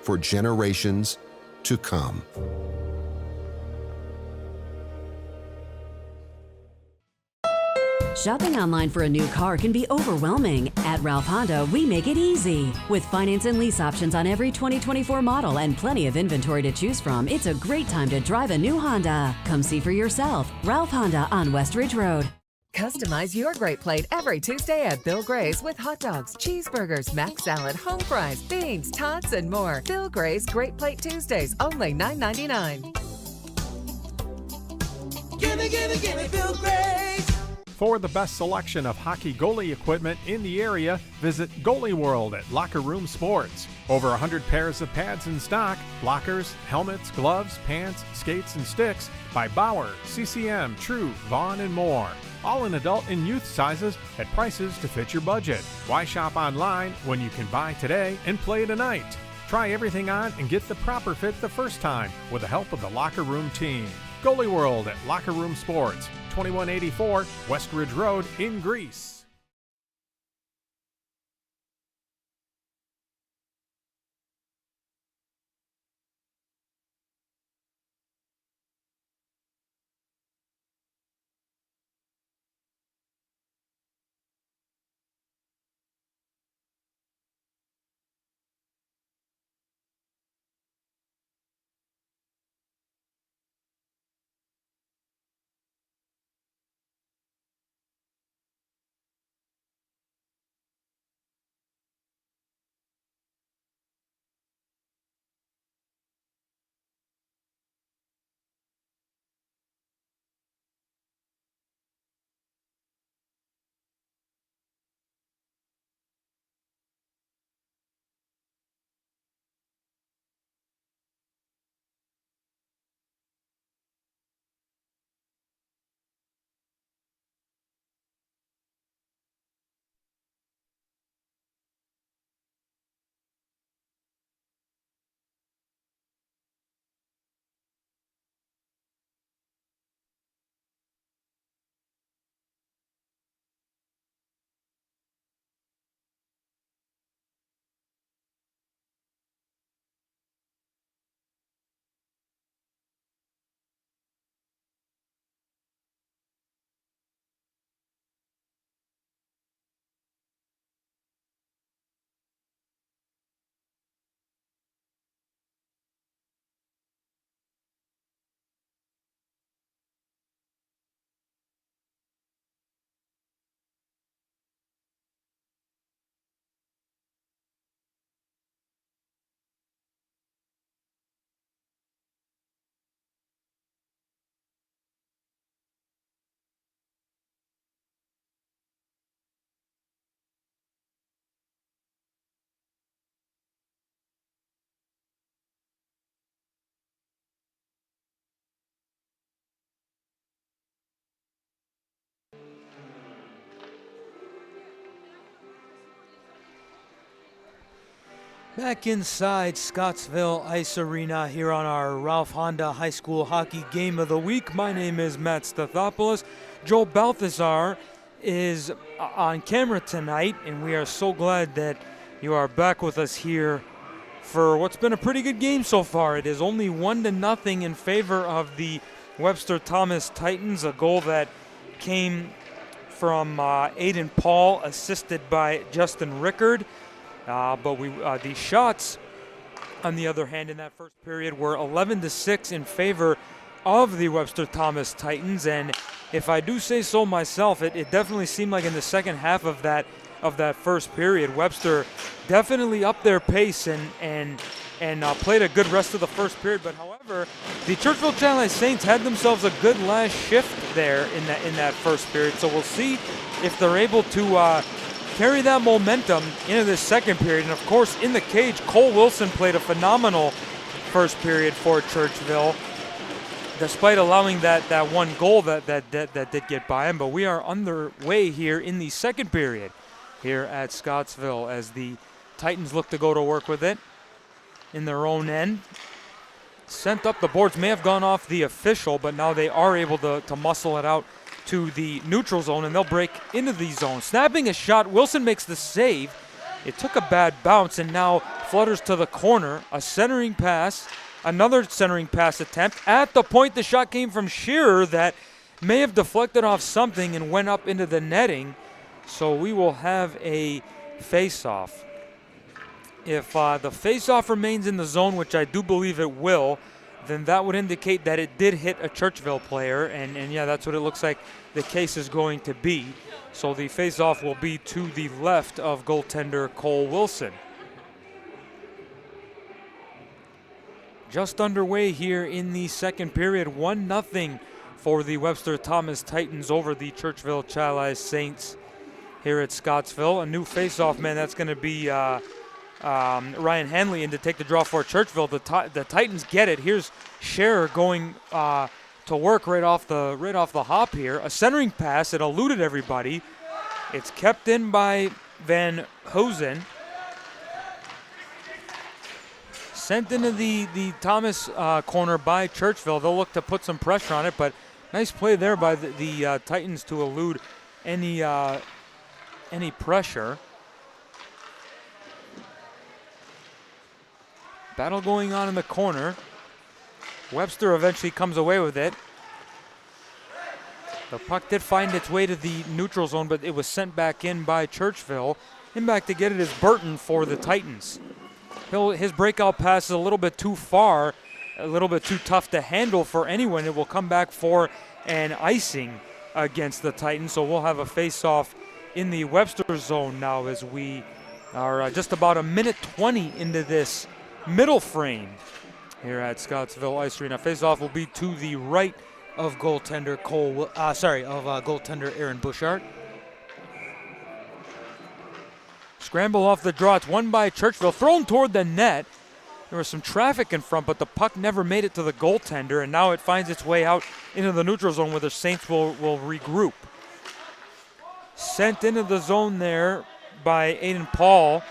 for generations to come. Shopping online for a new car can be overwhelming. At Ralph Honda, we make it easy. With finance and lease options on every 2024 model and plenty of inventory to choose from, it's a great time to drive a new Honda. Come see for yourself. Ralph Honda on West Ridge Road. Customize your great plate every Tuesday at Bill Gray's with hot dogs, cheeseburgers, mac salad, home fries, beans, tots, and more. Bill Gray's Great Plate Tuesdays, only $9.99. Gimme, Bill Gray's. For the best selection of hockey goalie equipment in the area, visit Goalie World at Locker Room Sports. Over 100 pairs of pads in stock, blockers, helmets, gloves, pants, skates, and sticks by Bauer, CCM, True, Vaughn, and more. All in adult and youth sizes at prices to fit your budget. Why shop online when you can buy today and play tonight? Try everything on and get the proper fit the first time with the help of the Locker Room team. Goalie World at Locker Room Sports, 2184 West Ridge Road in Greece. Back inside Scottsville Ice Arena here on our Ralph Honda High School Hockey Game of the Week. My name is Matt Stathopoulos. Joel Balthazar is on camera tonight, and we are so glad that you are back with us here for what's been a pretty good game so far. It is only 1-0 in favor of the Webster Thomas Titans, a goal that came from Aiden Paul, assisted by Justin Rickard. But the shots, on the other hand, in that first period were 11-6 in favor of the Webster Thomas Titans. And if I do say so myself, it definitely seemed like in the second half of that first period, Webster definitely upped their pace and played a good rest of the first period. But however, the Churchville-Chili Saints had themselves a good last shift there in that first period. So we'll see if they're able to carry that momentum into the second period. And of course, in the cage, Cole Wilson played a phenomenal first period for Churchville, despite allowing that one goal that did get by him. But we are underway here in the second period here at Scottsville as the Titans look to go to work with it in their own end. sent up the boards, may have gone off the official, but now they are able to muscle it out to the neutral zone, and they'll break into the zone. Snapping a shot, Wilson makes the save. It took a bad bounce and now flutters to the corner. A centering pass, another centering pass attempt. At the point, the shot came from Shearer that may have deflected off something and went up into the netting. So we will have a face-off. If the face-off remains in the zone, which I do believe it will, then that would indicate that it did hit a Churchville player. And yeah, that's what it looks like the case is going to be. So the face-off will be to the left of goaltender Cole Wilson. Just underway here in the second period. 1-0 for the Webster Thomas Titans over the Churchville-Chili Saints here at Scottsville. A new face-off man, that's going to be Ryan Hanley in to take the draw for Churchville. The Titans get it. Here's Scherer going to work right off the hop here. A centering pass. It eluded everybody. It's kept in by Van Hosen. Sent into the Thomas corner by Churchville. They'll look to put some pressure on it, but nice play there by the Titans to elude any pressure. Battle going on in the corner. Webster eventually comes away with it. The puck did find its way to the neutral zone, but it was sent back in by Churchville. In back to get it is Burton for the Titans. His breakout pass is a little bit too far, a little bit too tough to handle for anyone. It will come back for an icing against the Titans, so we'll have a face-off in the Webster zone now as we are just about a minute 20 into this middle frame here at Scottsville Ice Arena. Face-off will be to the right of goaltender goaltender Aaron Bouchard. Scramble off the draw. It's won by Churchville. Thrown toward the net. There was some traffic in front, but the puck never made it to the goaltender, and now it finds its way out into the neutral zone where the Saints will regroup. Sent into the zone there by Aiden Paul.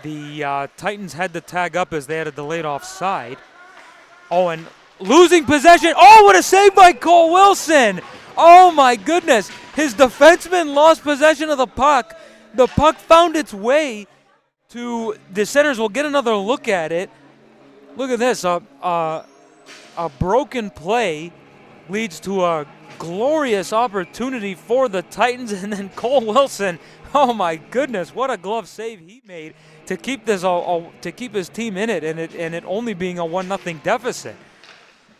The Titans had to tag up as they had a delayed offside. Oh, and losing possession. Oh, what a save by Cole Wilson. Oh, my goodness. His defenseman lost possession of the puck. The puck found its way to the centers. We'll get another look at it. Look at this. A broken play leads to a glorious opportunity for the Titans, and then Cole Wilson. Oh my goodness! What a glove save he made to keep this to keep his team in it, and it only being a 1-0 deficit.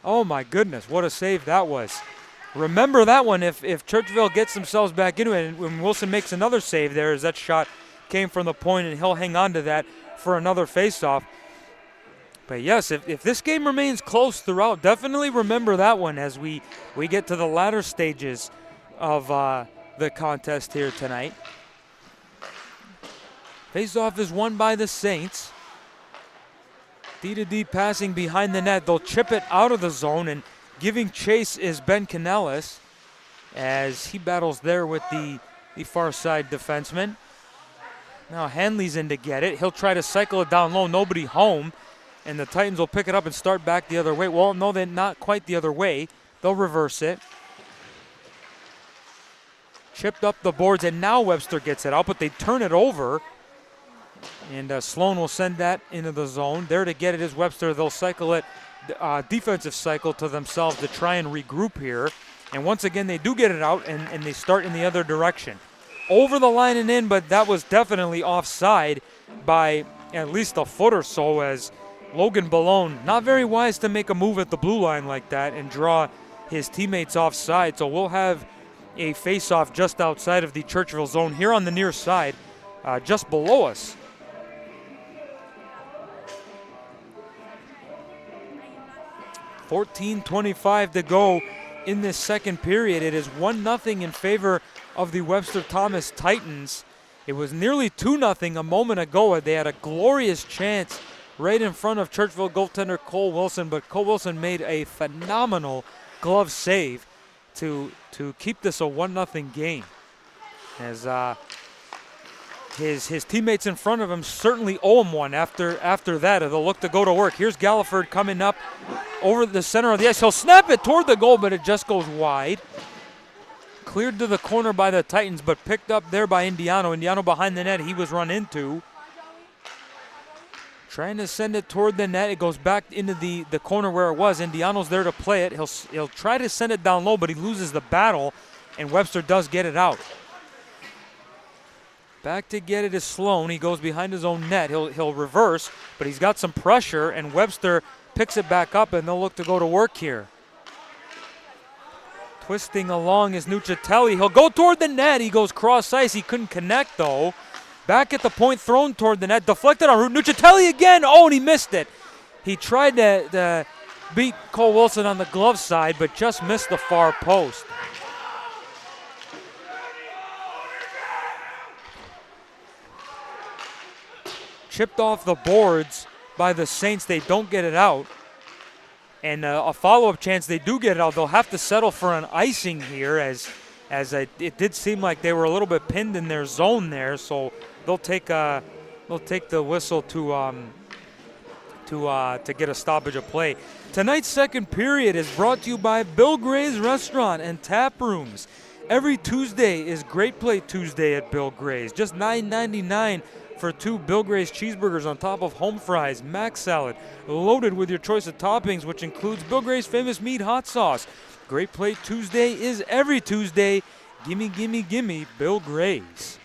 Oh my goodness! What a save that was. Remember that one if Churchville gets themselves back into it, and when Wilson makes another save there, as that shot came from the point, and he'll hang on to that for another faceoff. But yes, if this game remains close throughout, definitely remember that one as we get to the latter stages of the contest here tonight. Faceoff is won by the Saints. D-to-D passing behind the net. They'll chip it out of the zone, and giving chase is Ben Canellis as he battles there with the far side defenseman. Now Hanley's in to get it. He'll try to cycle it down low. Nobody home. And the Titans will pick it up and start back the other way. Well, no, they're not quite the other way. They'll reverse it. Chipped up the boards, and now Webster gets it out, but they turn it over. And Sloan will send that into the zone. There to get it is Webster. They'll cycle it, defensive cycle to themselves to try and regroup here. And once again, they do get it out, and they start in the other direction. Over the line and in, but that was definitely offside by at least a foot or so, as Logan Ballone, not very wise to make a move at the blue line like that and draw his teammates offside. So we'll have a face-off just outside of the Churchville zone here on the near side, just below us. .25 to go in this second period. It is 1-0 in favor of the Webster Thomas Titans. It was nearly 2-0 a moment ago. They had a glorious chance right in front of Churchville goaltender Cole Wilson, but Cole Wilson made a phenomenal glove save to keep this a 1-0 game. As his teammates in front of him certainly owe him one after that. They'll look to go to work. Here's Galliford coming up over the center of the ice. He'll snap it toward the goal, but it just goes wide. Cleared to the corner by the Titans, but picked up there by Indiano. Indiano behind the net, he was run into. Trying to send it toward the net. It goes back into the corner where it was. Indiano's there to play it. He'll try to send it down low, but he loses the battle, and Webster does get it out. Back to get it is Sloan. He goes behind his own net. He'll reverse, but he's got some pressure, and Webster picks it back up, and they'll look to go to work here. Twisting along is Nuccitelli. He'll go toward the net. He goes cross ice. He couldn't connect, though. Back at the point, thrown toward the net. Deflected on route. Nuccitelli again. Oh, and he missed it. He tried to beat Cole Wilson on the glove side, but just missed the far post. Chipped off the boards by the Saints. They don't get it out. And a follow-up chance, they do get it out. They'll have to settle for an icing here as it did seem like they were a little bit pinned in their zone there. So they'll take the whistle to get a stoppage of play. Tonight's second period is brought to you by Bill Gray's Restaurant and Tap Rooms. Every Tuesday is Great Plate Tuesday at Bill Gray's. Just $9.99 for 2 Bill Gray's cheeseburgers on top of home fries, mac salad, loaded with your choice of toppings, which includes Bill Gray's famous meat hot sauce. Great Plate Tuesday is every Tuesday. Gimme, gimme, gimme, Bill Gray's.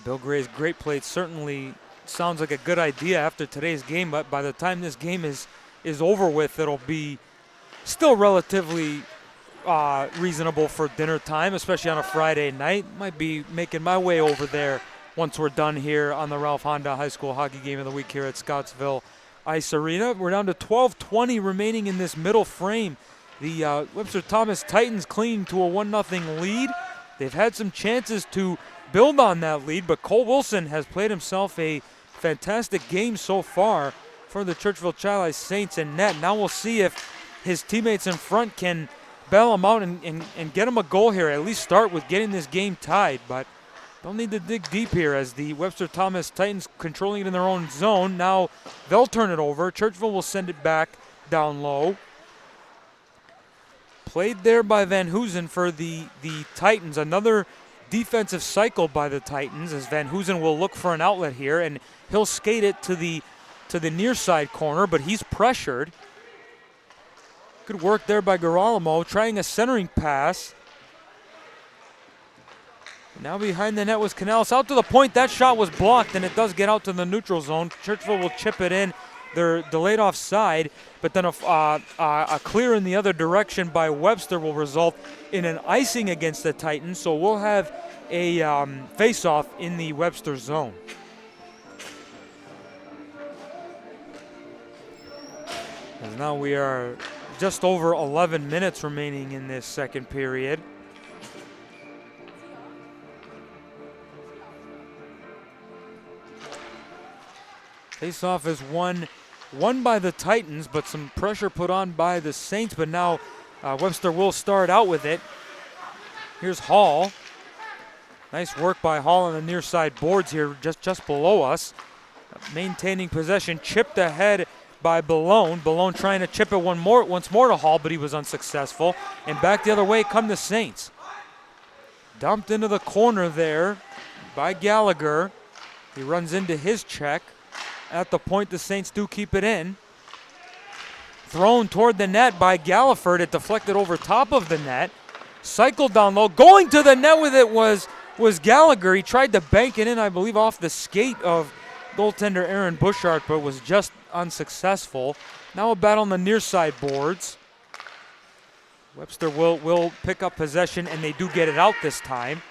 Bill Gray's Great Plate certainly sounds like a good idea after today's game, but by the time this game is over with, it'll be still relatively reasonable for dinner time, especially on a Friday night. Might be making my way over there once we're done here on the Ralph Honda High School Hockey Game of the Week here at Scottsville Ice Arena. We're down to 12:20 remaining in this middle frame. The Webster Thomas Titans clinging to a 1-0 lead. They've had some chances to build on that lead, but Cole Wilson has played himself a fantastic game so far for the Churchville-Chili Saints in net. Now we'll see if his teammates in front can bail him out and get him a goal here, at least start with getting this game tied, but they'll need to dig deep here as the Webster Thomas Titans controlling it in their own zone. Now they'll turn it over. Churchville will send it back down low. Played there by Van Hoosen for the Titans. Another defensive cycle by the Titans as Van Hoosen will look for an outlet here, and he'll skate it to the near side corner, but he's pressured. Good work there by Girolamo, trying a centering pass. Now behind the net was Canales. Out to the point, that shot was blocked, and it does get out to the neutral zone. Churchville will chip it in. They're delayed offside, but then a clear in the other direction by Webster will result in an icing against the Titans. So we'll have a face-off in the Webster zone. As now we are just over 11 minutes remaining in this second period. Face-off is won by the Titans, but some pressure put on by the Saints. But now Webster will start out with it. Here's Hall. Nice work by Hall on the near side boards here, just below us. Maintaining possession, chipped ahead by Balone. Balone trying to chip it once more to Hall, but he was unsuccessful. And back the other way come the Saints. Dumped into the corner there by Gallagher. He runs into his check. At the point, the Saints do keep it in. Thrown toward the net by Galliford. It deflected over top of the net. Cycled down low. Going to the net with it was Gallagher. He tried to bank it in, I believe, off the skate of goaltender Aaron Bushart, but was just unsuccessful. Now a battle on the near side boards. Webster will pick up possession, and they do get it out this time.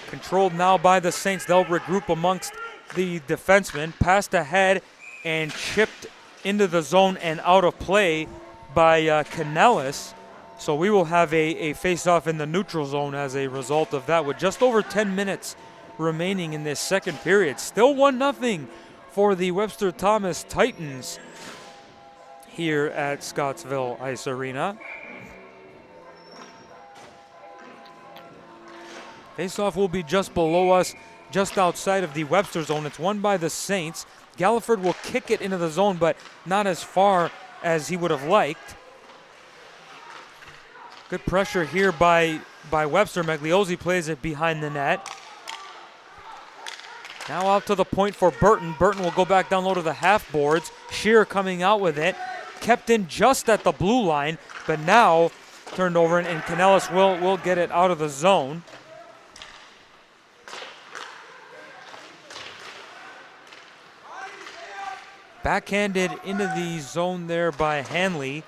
Controlled now by the Saints. They'll regroup amongst the defensemen. Passed ahead and chipped into the zone and out of play by Canellis. So we will have a face-off in the neutral zone as a result of that, with just over 10 minutes remaining in this second period. Still 1-0 for the Webster Thomas Titans here at Scottsville Ice Arena. Face-off will be just below us, just outside of the Webster zone. It's won by the Saints. Galliford will kick it into the zone, but not as far as he would have liked. Good pressure here by Webster. Magliozzi plays it behind the net. Now out to the point for Burton. Burton will go back down low to the half boards. Shear coming out with it. Kept in just at the blue line, but now turned over, and Canellis will get it out of the zone. Backhanded into the zone there by Hanley.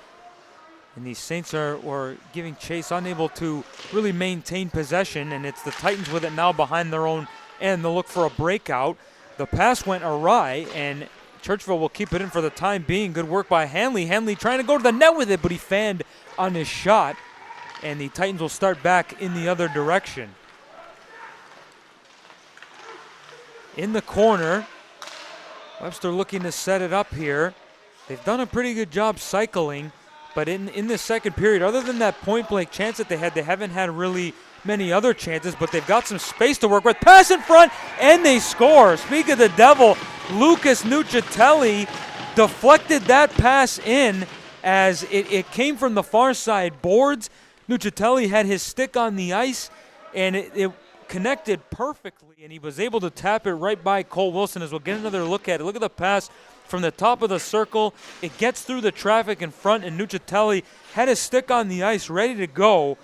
And the Saints are giving chase, unable to really maintain possession, and it's the Titans with it now behind their own end. They'll look for a breakout. The pass went awry, and Churchville will keep it in for the time being. Good work by Hanley. Hanley trying to go to the net with it, but he fanned on his shot, and the Titans will start back in the other direction. In the corner, Webster looking to set it up here. They've done a pretty good job cycling, but in the second period, other than that point-blank chance that they haven't had really many other chances, but they've got some space to work with. Pass in front, and they score. Speak of the devil, Lucas Nucitelli deflected that pass in as it came from the far side boards. Nucitelli had his stick on the ice, and it connected perfectly, and he was able to tap it right by Cole Wilson. As we'll get another look at it. Look at the pass from the top of the circle. It gets through the traffic in front, and Nucitelli had his stick on the ice ready to go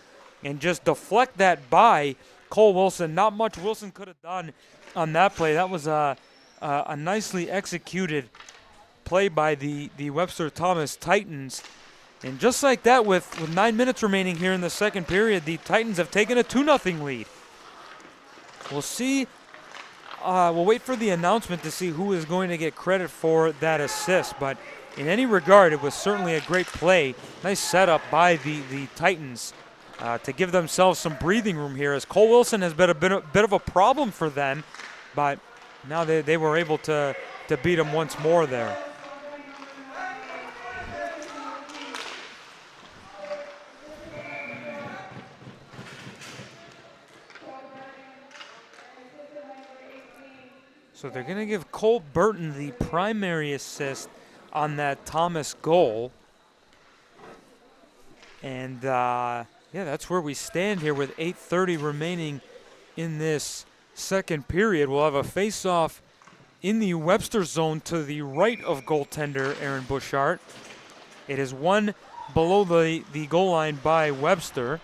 and just deflect that by Cole Wilson. Not much Wilson could have done on that play. That was a nicely executed play by the Webster Thomas Titans. And just like that, with 9 minutes remaining here in the second period, the Titans have taken a 2-0 lead. We'll see. We'll wait for the announcement to see who is going to get credit for that assist. But in any regard, it was certainly a great play. Nice setup by the Titans to give themselves some breathing room here, as Cole Wilson has been a bit of a problem for them. But now they were able to beat him once more there. So they're going to give Cole Burton the primary assist on that Thomas goal. And, yeah, that's where we stand here with 8:30 remaining in this second period. We'll have a face-off in the Webster zone to the right of goaltender Aaron Bushart. It is won below the goal line by Webster.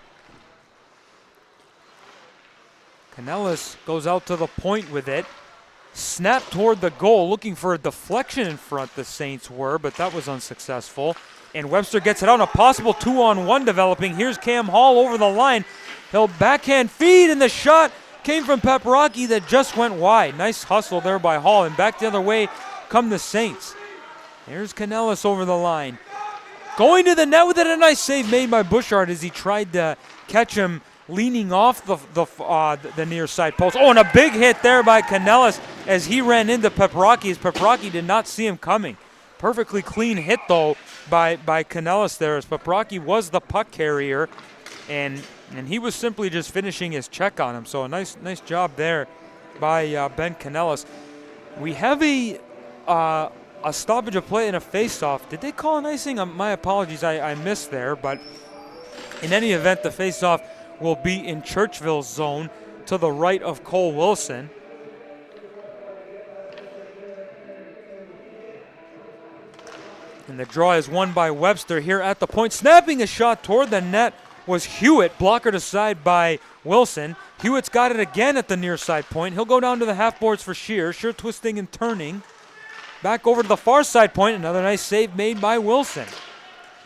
Canellis goes out to the point with it. Snap toward the goal, looking for a deflection in front, the Saints were, but that was unsuccessful. And Webster gets it out, a possible 2-on-1 developing. Here's Cam Hall over the line. He'll backhand feed, and the shot came from Peperaki that just went wide. Nice hustle there by Hall, and back the other way come the Saints. There's Canellis over the line. Going to the net with it, a nice save made by Bushart as he tried to catch him leaning off the near side post. Oh, and a big hit there by Canellis as he ran into Peperaki, as Peperaki did not see him coming. Perfectly clean hit, though, by Canellis there, as Peperaki was the puck carrier, and he was simply just finishing his check on him. So a nice job there by Ben Canellis. We have a stoppage of play and a face-off. Did they call an icing? My apologies, I missed there, but in any event, the face-off will be in Churchville's zone to the right of Cole Wilson. And the draw is won by Webster here at the point. Snapping a shot toward the net was Hewitt, blockered aside by Wilson. Hewitt's got it again at the near side point. He'll go down to the half boards for Shear. Shear twisting and turning. Back over to the far side point. Another nice save made by Wilson.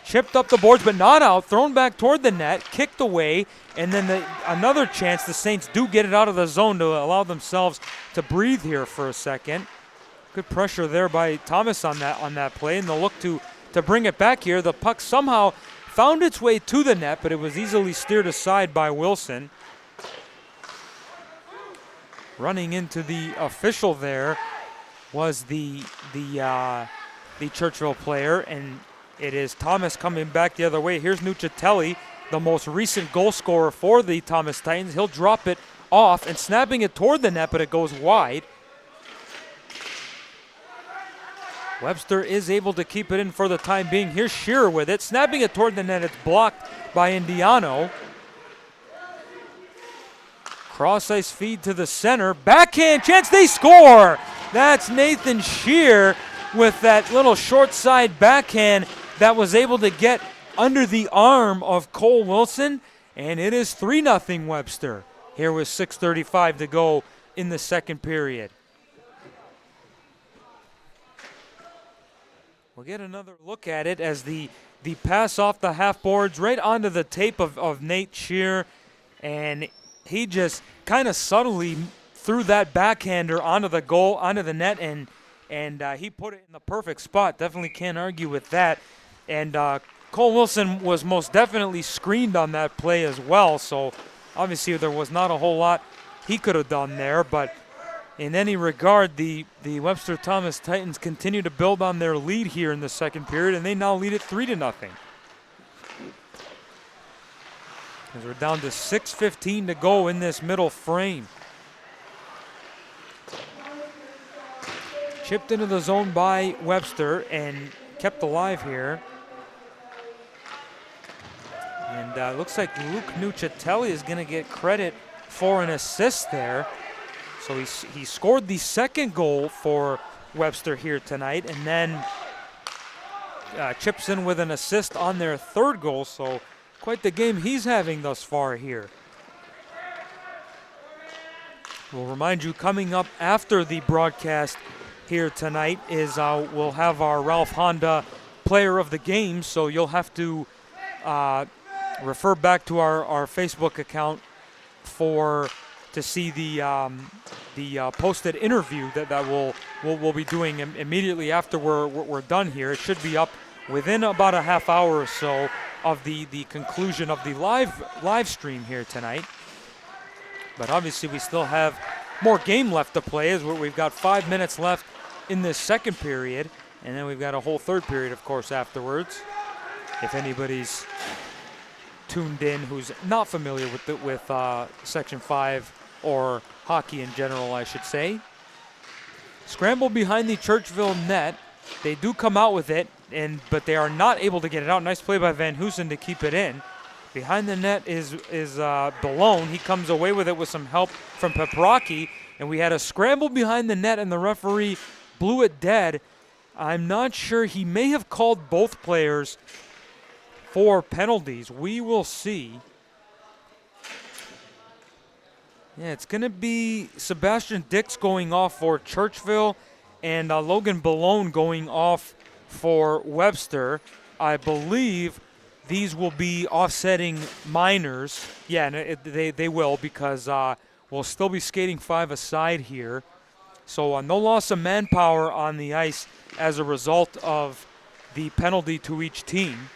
Chipped up the boards, but not out. Thrown back toward the net, kicked away, and then another chance. The Saints do get it out of the zone to allow themselves to breathe here for a second. Good pressure there by Thomas on that play, and they'll look to bring it back here. The puck somehow found its way to the net, but it was easily steered aside by Wilson. Running into the official there was the Churchville player, and it is Thomas coming back the other way. Here's Nucitelli, the most recent goal scorer for the Thomas Titans. He'll drop it off and snapping it toward the net, but it goes wide. Webster is able to keep it in for the time being. Here's Shearer with it, snapping it toward the net. It's blocked by Indiano. Cross ice feed to the center. Backhand chance, they score! That's Nathan Shear with that little short side backhand that was able to get under the arm of Cole Wilson, and it is 3-0 Webster. Here with 6:35 to go in the second period. We'll get another look at it as the pass off the half boards right onto the tape of Nate Shear, and he just kind of subtly threw that backhander onto the goal, onto the net, and he put it in the perfect spot. Definitely can't argue with that. And Cole Wilson was most definitely screened on that play as well, so obviously there was not a whole lot he could have done there, but in any regard, the Webster Thomas Titans continue to build on their lead here in the second period, and they now lead it 3-0. As we're down to 6:15 to go in this middle frame. Chipped into the zone by Webster and kept alive here. And looks like Luke Nucitelli is going to get credit for an assist there. So he scored the second goal for Webster here tonight, and then chips in with an assist on their third goal. So quite the game he's having thus far here. We'll remind you, coming up after the broadcast here tonight is we'll have our Ralph Honda Player of the Game, so you'll have to refer back to our Facebook account to see the posted interview that we'll be doing immediately after we're done here. It should be up within about a half hour or so of the conclusion of the live stream here tonight. But obviously we still have more game left to play, as we've got 5 minutes left in this second period, and then we've got a whole third period, of course, afterwards. If anybody's tuned in who's not familiar with Section 5 or hockey in general, I should say. Scramble behind the Churchville net. They do come out with it, but they are not able to get it out. Nice play by Van Hoosen to keep it in. Behind the net is Balone. He comes away with it with some help from Peprocki, and we had a scramble behind the net, and the referee blew it dead. I'm not sure. He may have called both players for penalties. We will see. Yeah, it's going to be Sebastian Dix going off for Churchville and Logan Balone going off for Webster. I believe these will be offsetting minors. Yeah, and they will, because we'll still be skating 5 aside here. So no loss of manpower on the ice as a result of the penalty to each team.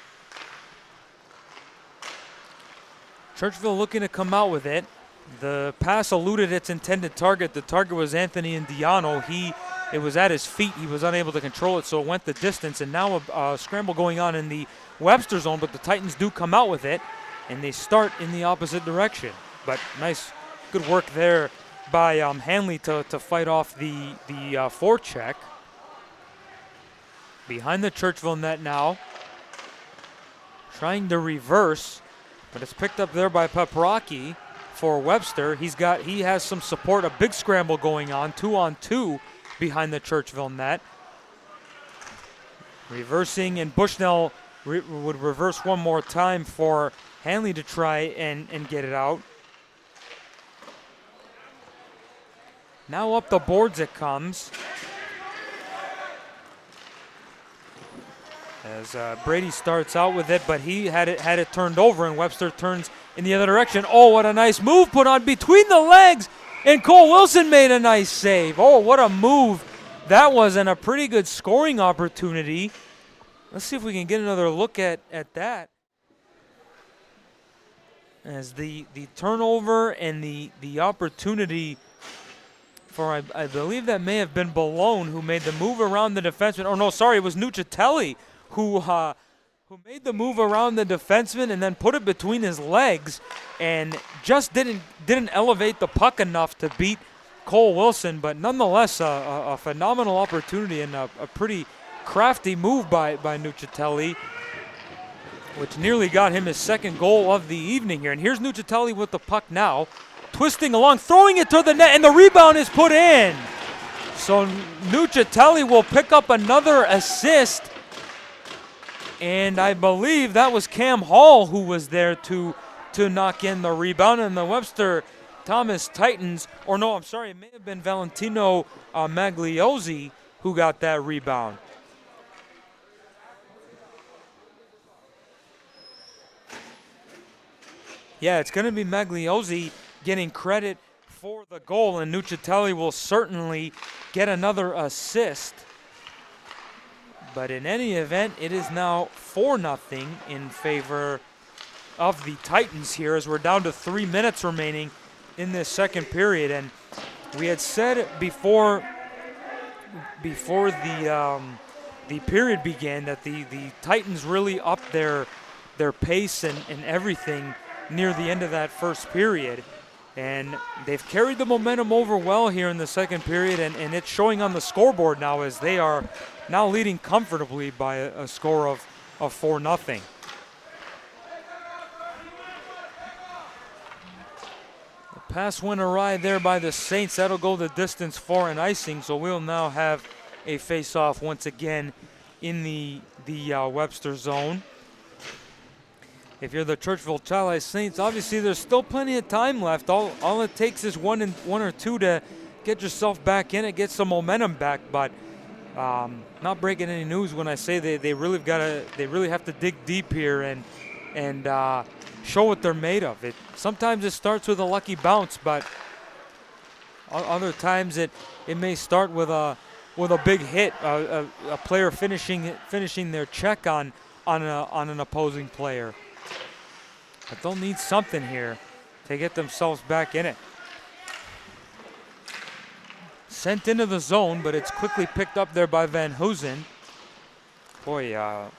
Churchville looking to come out with it. The pass eluded its intended target. The target was Anthony Indiano. It was at his feet. He was unable to control it, so it went the distance. And now a scramble going on in the Webster zone, but the Titans do come out with it, and they start in the opposite direction. But nice, good work there by Hanley to fight off the forecheck. Behind the Churchville net now. Trying to reverse, but it's picked up there by Peprocki for Webster. He has some support, a big scramble going on, 2-on-2 behind the Churchville net. Reversing, and Bushnell would reverse one more time for Hanley to try and get it out. Now up the boards it comes. As Brady starts out with it, but he had it turned over, and Webster turns in the other direction. Oh, what a nice move put on between the legs, and Cole Wilson made a nice save. Oh, what a move that was, and a pretty good scoring opportunity. Let's see if we can get another look at that. As the turnover and the opportunity for, I believe that may have been Balone who made the move around the defenseman. Oh, no, sorry, it was Nucitelli who who made the move around the defenseman and then put it between his legs and just didn't elevate the puck enough to beat Cole Wilson, but nonetheless a phenomenal opportunity and a pretty crafty move by Nuccitelli, which nearly got him his second goal of the evening here. And here's Nuccitelli with the puck now, twisting along, throwing it to the net, and the rebound is put in. So Nuccitelli will pick up another assist, and I believe that was Cam Hall who was there to knock in the rebound, and the Webster Thomas Titans, or no, I'm sorry, it may have been Valentino Magliozzi who got that rebound. Yeah, it's going to be Magliozzi getting credit for the goal, and Nuccitelli will certainly get another assist. But in any event, it is now 4-0 in favor of the Titans here, as we're down to 3 minutes remaining in this second period. And we had said before the period began that the Titans really upped their pace and everything near the end of that first period, and they've carried the momentum over well here in the second period, and it's showing on the scoreboard now, as they are now leading comfortably by a score of 4-0. The pass went awry there by the Saints. That'll go the distance for an icing, so we'll now have a face-off once again in the Webster zone. If you're the Churchville-Chili Saints, obviously there's still plenty of time left. All it takes is one or two to get yourself back in it, get some momentum back. But not breaking any news when I say they really have to dig deep here and show what they're made of. Sometimes it starts with a lucky bounce, but other times it may start with a big hit, a player finishing their check on an opposing player. But they'll need something here to get themselves back in it. Sent into the zone, but it's quickly picked up there by Van Hoosen. Boy, I'll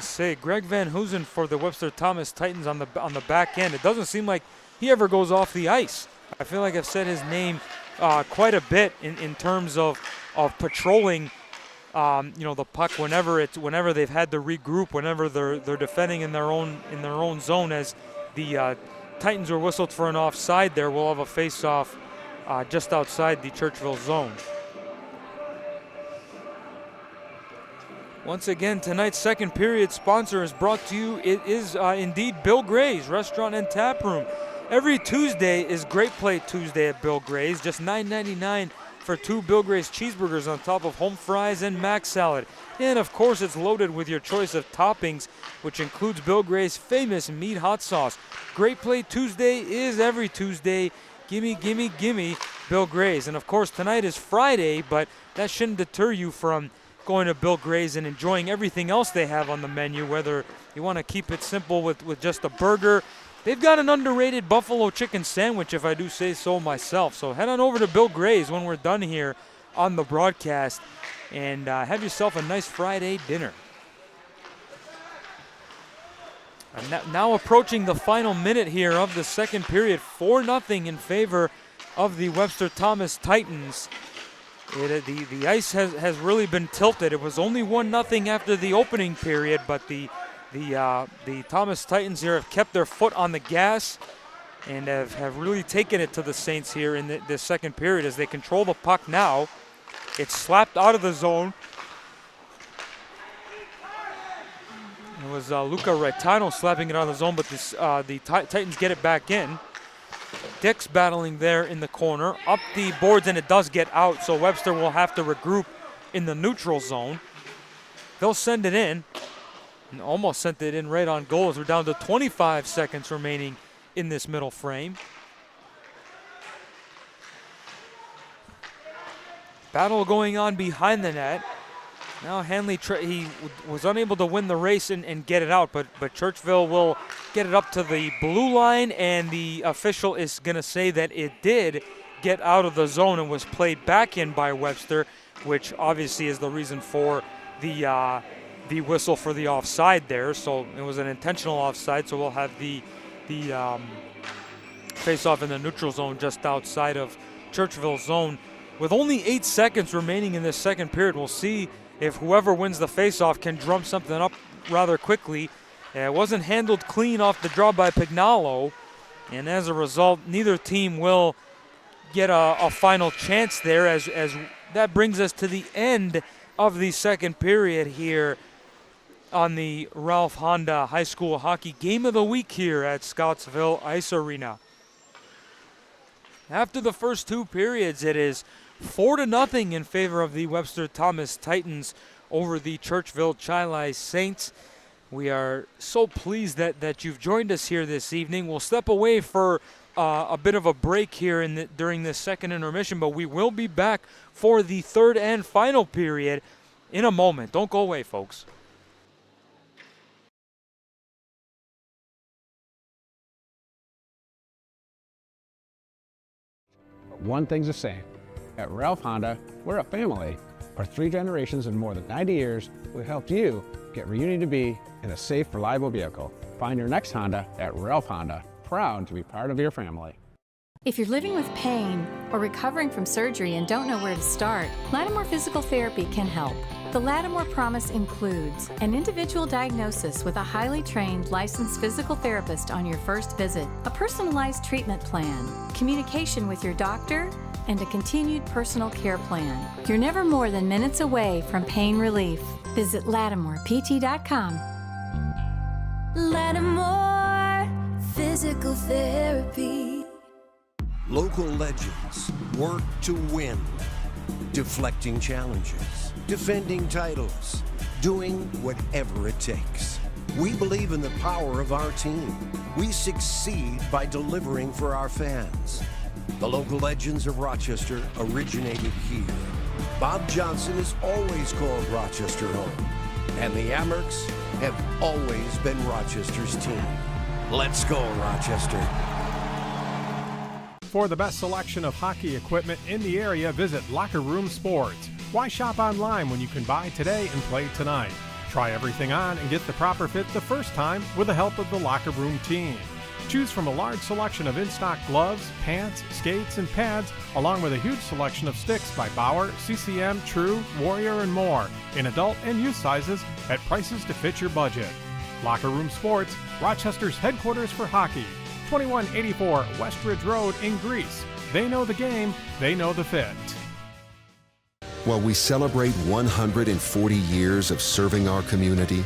say Greg Van Hoosen for the Webster Thomas Titans on the back end. It doesn't seem like he ever goes off the ice. I feel like I've said his name quite a bit in terms of patrolling the puck whenever they've had to regroup, whenever they're defending in their own zone. As the Titans are whistled for an offside there, we'll have a face-off just outside the Churchville zone. Once again, tonight's second period sponsor is brought to you. It is indeed Bill Gray's Restaurant and Tap Room. Every Tuesday is Great Plate Tuesday at Bill Gray's, just $9.99 for 2 Bill Gray's cheeseburgers on top of home fries and mac salad. And of course, it's loaded with your choice of toppings, which includes Bill Gray's famous meat hot sauce. Great Plate Tuesday is every Tuesday. Gimme, gimme, gimme Bill Gray's. And of course, tonight is Friday, but that shouldn't deter you from going to Bill Gray's and enjoying everything else they have on the menu, whether you want to keep it simple with just a burger. They've got an underrated buffalo chicken sandwich, if I do say so myself. So head on over to Bill Gray's when we're done here on the broadcast and have yourself a nice Friday dinner. And now approaching the final minute here of the second period, 4-0 in favor of the Webster Thomas Titans. The ice has really been tilted. It was only 1-0 after the opening period, but the Thomas Titans here have kept their foot on the gas and have really taken it to the Saints here in the second period as they control the puck now. It's slapped out of the zone. It was Luca Retano slapping it out of the zone, but the Titans get it back in. Dick's battling there in the corner, up the boards, and it does get out, so Webster will have to regroup in the neutral zone. They'll send it in, and almost sent it in right on goal as we're down to 25 seconds remaining in this middle frame. Battle going on behind the net. Now Hanley, he was unable to win the race and get it out, but Churchville will get it up to the blue line, and the official is going to say that it did get out of the zone and was played back in by Webster, which obviously is the reason for the the whistle for the offside there. So it was an intentional offside. So we'll have the face-off in the neutral zone just outside of Churchville zone. With only 8 seconds remaining in this second period, we'll see if whoever wins the face-off can drum something up rather quickly. It wasn't handled clean off the draw by Pignalo, and as a result, neither team will get a final chance there, as that brings us to the end of the second period here on the Ralph Honda High School Hockey Game of the Week here at Scottsville Ice Arena. After the first 2 periods, it is 4-0 in favor of the Webster Thomas Titans over the Churchville-Chili Saints. We are so pleased that you've joined us here this evening. We'll step away for a bit of a break here during this second intermission, but we will be back for the third and final period in a moment. Don't go away, folks. One thing's the same. At Ralph Honda, we're a family. For 3 generations and more than 90 years, we've helped you get where you need to be in a safe, reliable vehicle. Find your next Honda at Ralph Honda. Proud to be part of your family. If you're living with pain or recovering from surgery and don't know where to start, Lattimore Physical Therapy can help. The Lattimore Promise includes an individual diagnosis with a highly trained licensed physical therapist on your first visit, a personalized treatment plan, communication with your doctor, and a continued personal care plan. You're never more than minutes away from pain relief. Visit LattimorePT.com. Lattimore Physical Therapy. Local legends work to win, deflecting challenges, defending titles, doing whatever it takes. We believe in the power of our team. We succeed by delivering for our fans. The local legends of Rochester originated here. Bob Johnson has always called Rochester home, and the Amerks have always been Rochester's team. Let's go, Rochester. For the best selection of hockey equipment in the area, visit Locker Room Sports. Why shop online when you can buy today and play tonight? Try everything on and get the proper fit the first time with the help of the Locker Room team. Choose from a large selection of in-stock gloves, pants, skates, and pads, along with a huge selection of sticks by Bauer, CCM, True, Warrior, and more, in adult and youth sizes at prices to fit your budget. Locker Room Sports, Rochester's headquarters for hockey, 2184 Westridge Road in Greece. They know the game, they know the fit. While we celebrate 140 years of serving our community,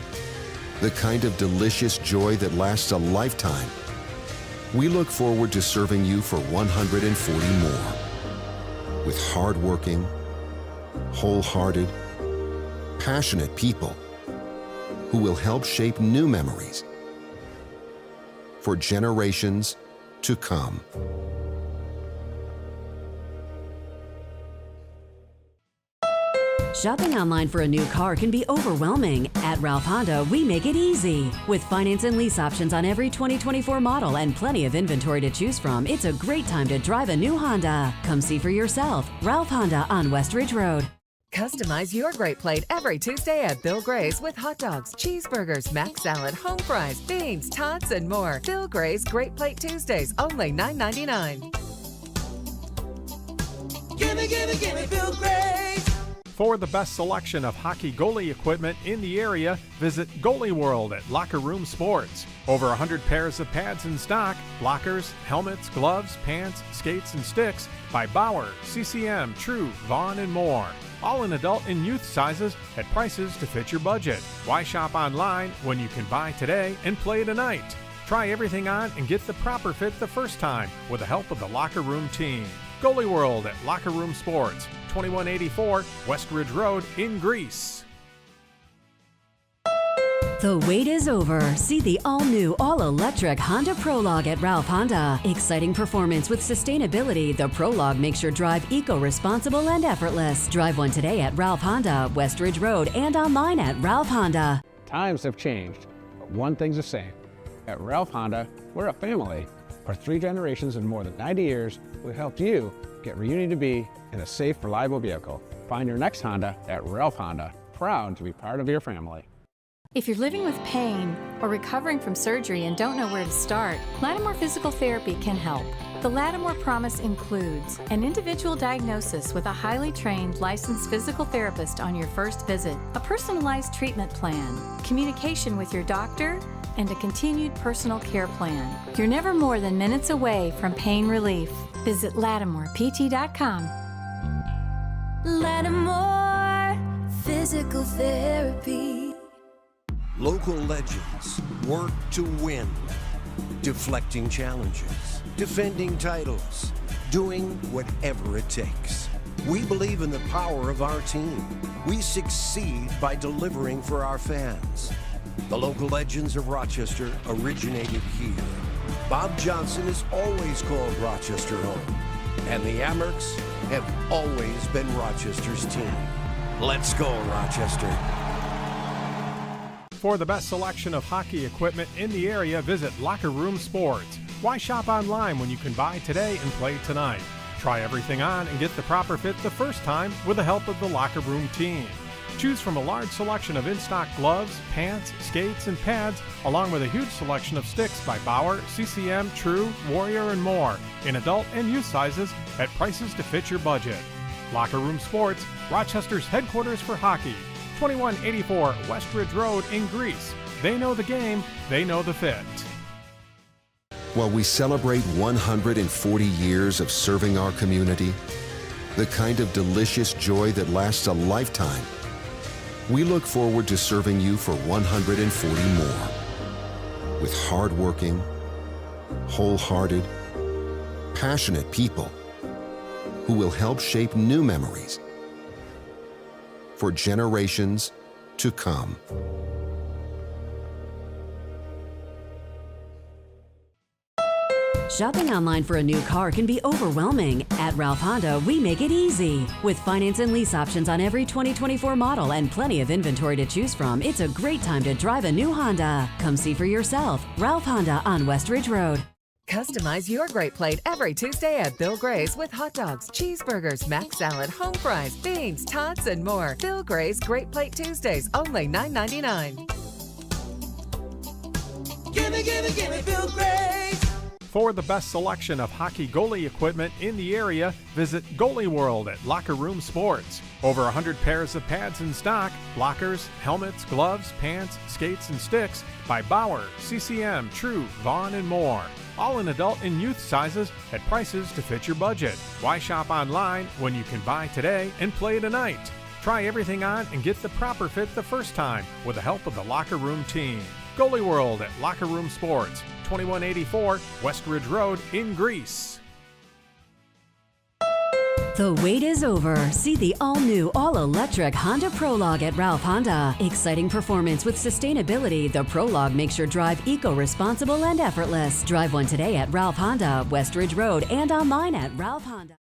the kind of delicious joy that lasts a lifetime, we look forward to serving you for 140 more. With hardworking, wholehearted, passionate people who will help shape new memories for generations to come. Shopping online for a new car can be overwhelming. At Ralph Honda, we make it easy. With finance and lease options on every 2024 model and plenty of inventory to choose from, it's a great time to drive a new Honda. Come see for yourself. Ralph Honda on Westridge Road. Customize your great plate every Tuesday at Bill Gray's with hot dogs, cheeseburgers, mac salad, home fries, beans, tots, and more. Bill Gray's Great Plate Tuesdays, only $9.99. Gimme, gimme, gimme Bill Gray's. For the best selection of hockey goalie equipment in the area, visit Goalie World at Locker Room Sports. Over 100 pairs of pads in stock, blockers, helmets, gloves, pants, skates, and sticks by Bauer, CCM, True, Vaughn, and more. All in adult and youth sizes at prices to fit your budget. Why shop online when you can buy today and play tonight? Try everything on and get the proper fit the first time with the help of the Locker Room team. Goalie World at Locker Room Sports, 2184 Westridge Road in Greece. The wait is over. See the all-new, all-electric Honda Prologue at Ralph Honda. Exciting performance with sustainability, the Prologue makes your drive eco-responsible and effortless. Drive one today at Ralph Honda, Westridge Road, and online at Ralph Honda. Times have changed, but one thing's the same. At Ralph Honda, we're a family. For 3 generations and more than 90 years, we've helped you get where you need to be in a safe, reliable vehicle. Find your next Honda at Ralph Honda. Proud to be part of your family. If you're living with pain or recovering from surgery and don't know where to start, Lattimore Physical Therapy can help. The Lattimore Promise includes an individual diagnosis with a highly trained licensed physical therapist on your first visit, a personalized treatment plan, communication with your doctor, and a continued personal care plan. You're never more than minutes away from pain relief. Visit LattimorePT.com. Lattimore Physical Therapy. Local legends work to win, deflecting challenges, defending titles, doing whatever it takes. We believe in the power of our team. We succeed by delivering for our fans. The local legends of Rochester originated here. Bob Johnson has always called Rochester home, and the Amerks have always been Rochester's team. Let's go, Rochester. For the best selection of hockey equipment in the area, visit Locker Room Sports. Why shop online when you can buy today and play tonight? Try everything on and get the proper fit the first time with the help of the Locker Room team. Choose from a large selection of in-stock gloves, pants, skates, and pads, along with a huge selection of sticks by Bauer, CCM, True, Warrior, and more, in adult and youth sizes at prices to fit your budget. Locker Room Sports, Rochester's headquarters for hockey. 2184 Westridge Road in Greece. They know the game, they know the fit. While we celebrate 140 years of serving our community, the kind of delicious joy that lasts a lifetime, we look forward to serving you for 140 more. With hardworking, wholehearted, passionate people who will help shape new memories for generations to come. Shopping online for a new car can be overwhelming. At Ralph Honda, we make it easy. With finance and lease options on every 2024 model and plenty of inventory to choose from, it's a great time to drive a new Honda. Come see for yourself. Ralph Honda on Westridge Road. Customize your great plate every Tuesday at Bill Gray's with hot dogs, cheeseburgers, mac salad, home fries, beans, tots, and more. Bill Gray's Great Plate Tuesdays, only $9.99. Gimme Bill Grace. For the best selection of hockey goalie equipment in the area, visit Goalie World at Locker Room Sports. Over 100 pairs of pads in stock, blockers, helmets, gloves, pants, skates, and sticks by Bauer, CCM, True, Vaughn, and more. All in adult and youth sizes at prices to fit your budget. Why shop online when you can buy today and play tonight? Try everything on and get the proper fit the first time with the help of the Locker Room team. Goalie World at Locker Room Sports, 2184 Westridge Road in Greece. The wait is over. See the all-new, all-electric Honda Prologue at Ralph Honda. Exciting performance with sustainability, the Prologue makes your drive eco-responsible and effortless. Drive one today at Ralph Honda, Westridge Road, and online at Ralph Honda.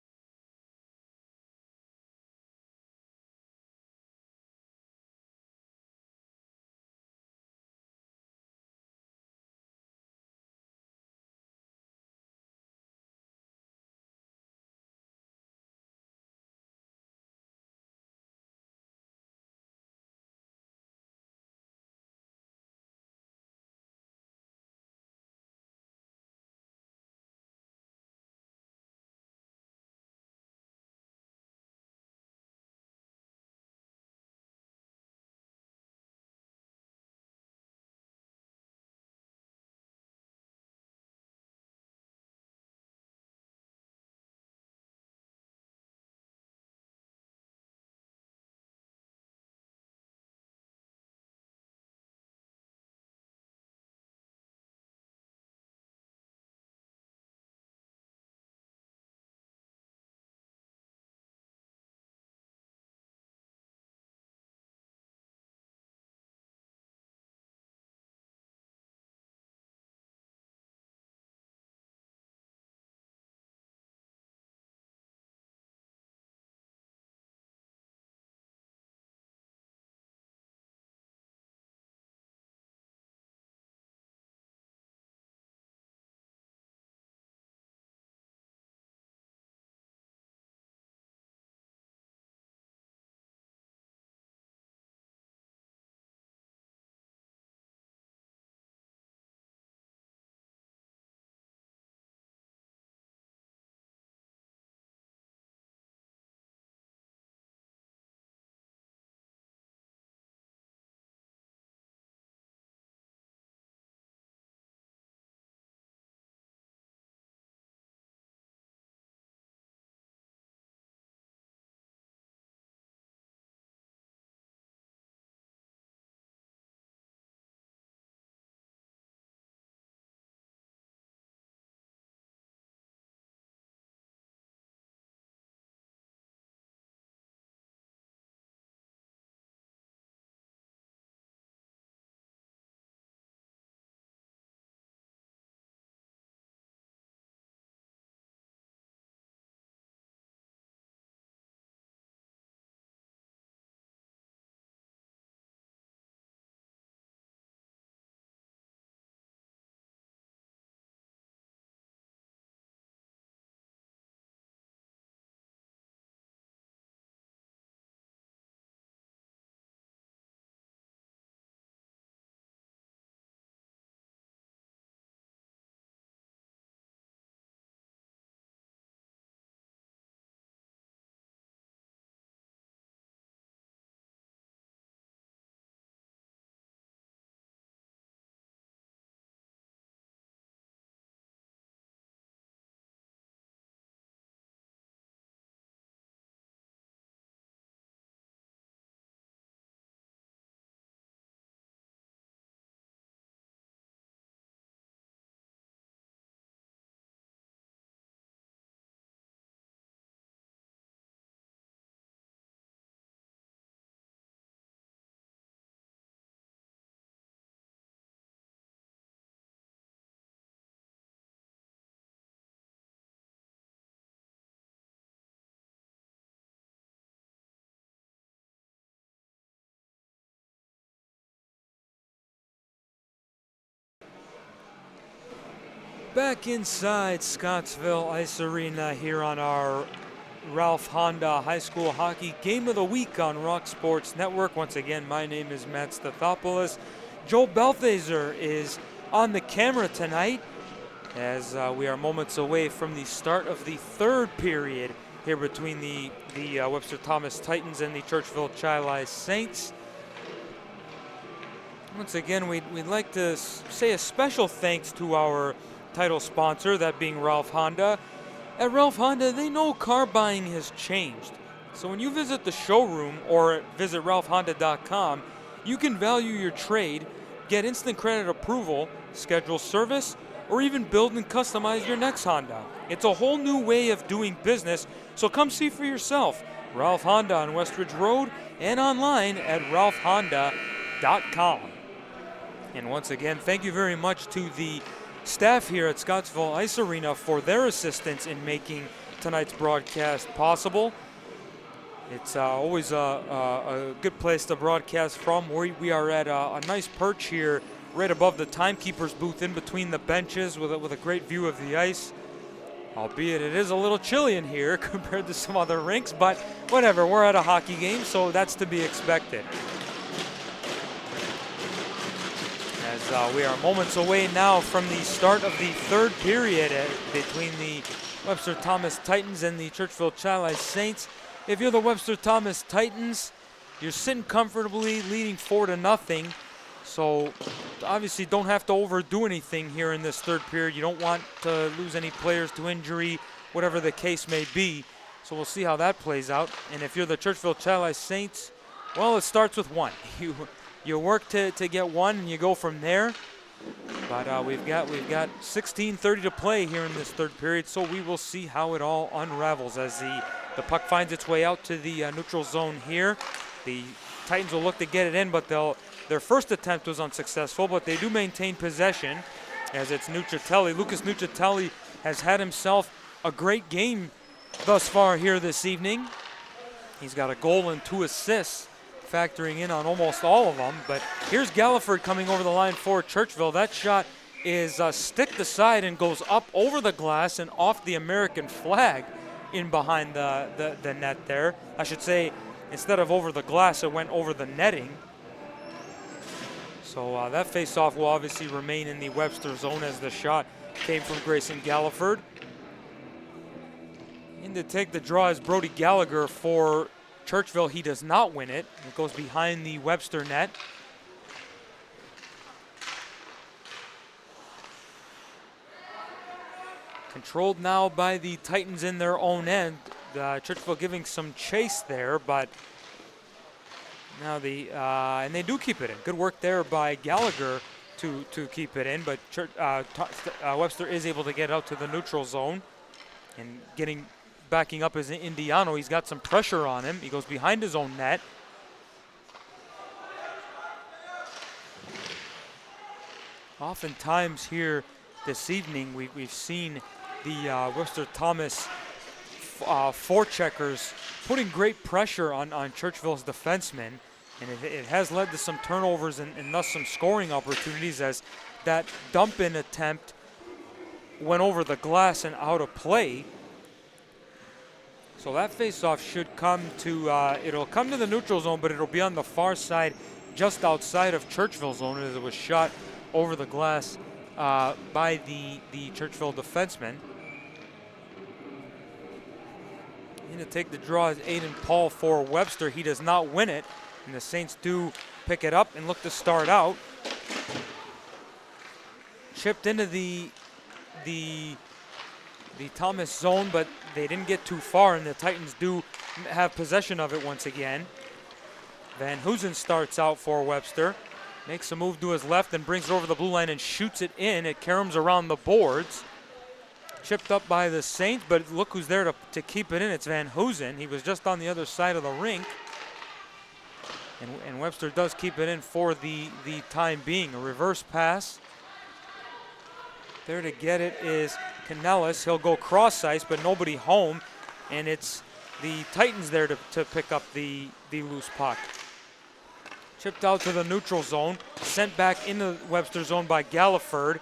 Back inside Scottsville Ice Arena here on our Ralph Honda High School Hockey Game of the Week on Rock Sports Network. Once again, my name is Matt Stathopoulos. Joe Balthaser is on the camera tonight as we are moments away from the start of the third period here between the Webster Thomas Titans and the Churchville-Chili Saints. Once again, we'd like to say a special thanks to our title sponsor, that being Ralph Honda. At Ralph Honda, they know car buying has changed. So when you visit the showroom or visit ralphhonda.com, you can value your trade, get instant credit approval, schedule service, or even build and customize your next Honda. It's a whole new way of doing business, so come see for yourself. Ralph Honda on Westridge Road and online at ralphhonda.com. And once again, thank you very much to the staff here at Scottsville Ice Arena for their assistance in making tonight's broadcast possible. It's always a good place to broadcast from. We are at a nice perch here right above the timekeeper's booth in between the benches with a great view of the ice. Albeit it is a little chilly in here compared to some other rinks, but whatever, we're at a hockey game, so that's to be expected. As we are moments away now from the start of the third period between the Webster Thomas Titans and the Churchville-Chili Saints. If you're the Webster Thomas Titans, you're sitting comfortably leading 4-0. So obviously don't have to overdo anything here in this third period. You don't want to lose any players to injury, whatever the case may be. So we'll see how that plays out. And if you're the Churchville-Chili Saints, well, it starts with one. You work to get one and you go from there. But we've got 16:30 to play here in this third period, so we will see how it all unravels as the puck finds its way out to the neutral zone here. The Titans will look to get it in, but their first attempt was unsuccessful, but they do maintain possession as it's Nuccitelli. Lucas Nuccitelli has had himself a great game thus far here this evening. He's got a goal and 2 assists, factoring in on almost all of them. But here's Galliford coming over the line for Churchville. That shot is sticked aside and goes up over the glass and off the American flag in behind the net there. I should say, instead of over the glass, it went over the netting. So that face-off will obviously remain in the Webster zone as the shot came from Grayson Galliford. In to take the draw is Brody Gallagher for Churchville. He does not win it. It goes behind the Webster net. Controlled now by the Titans in their own end. Churchville giving some chase there, but now and they do keep it in. Good work there by Gallagher to keep it in, but Webster is able to get out to the neutral zone and backing up is Indiano. He's got some pressure on him. He goes behind his own net. Oftentimes here this evening, we've seen the Webster Thomas forecheckers putting great pressure on Churchville's defensemen, and it has led to some turnovers and thus some scoring opportunities as that dump-in attempt went over the glass and out of play. So that face-off should come to, it'll come to the neutral zone, but it'll be on the far side, just outside of Churchville zone, as it was shot over the glass by the Churchville defenseman. In to take the draw is Aiden Paul for Webster. He does not win it, and the Saints do pick it up and look to start out. Chipped into the Thomas zone, but they didn't get too far, and the Titans do have possession of it once again. Van Hoosen starts out for Webster. Makes a move to his left and brings it over the blue line and shoots it in. It caroms around the boards. Chipped up by the Saints, but look who's there to keep it in. It's Van Hoosen. He was just on the other side of the rink. And Webster does keep it in for the time being. A reverse pass. There to get it is Canellis. He'll go cross ice, but nobody home. And it's the Titans there to pick up the loose puck. Chipped out to the neutral zone. Sent back into Webster zone by Galliford.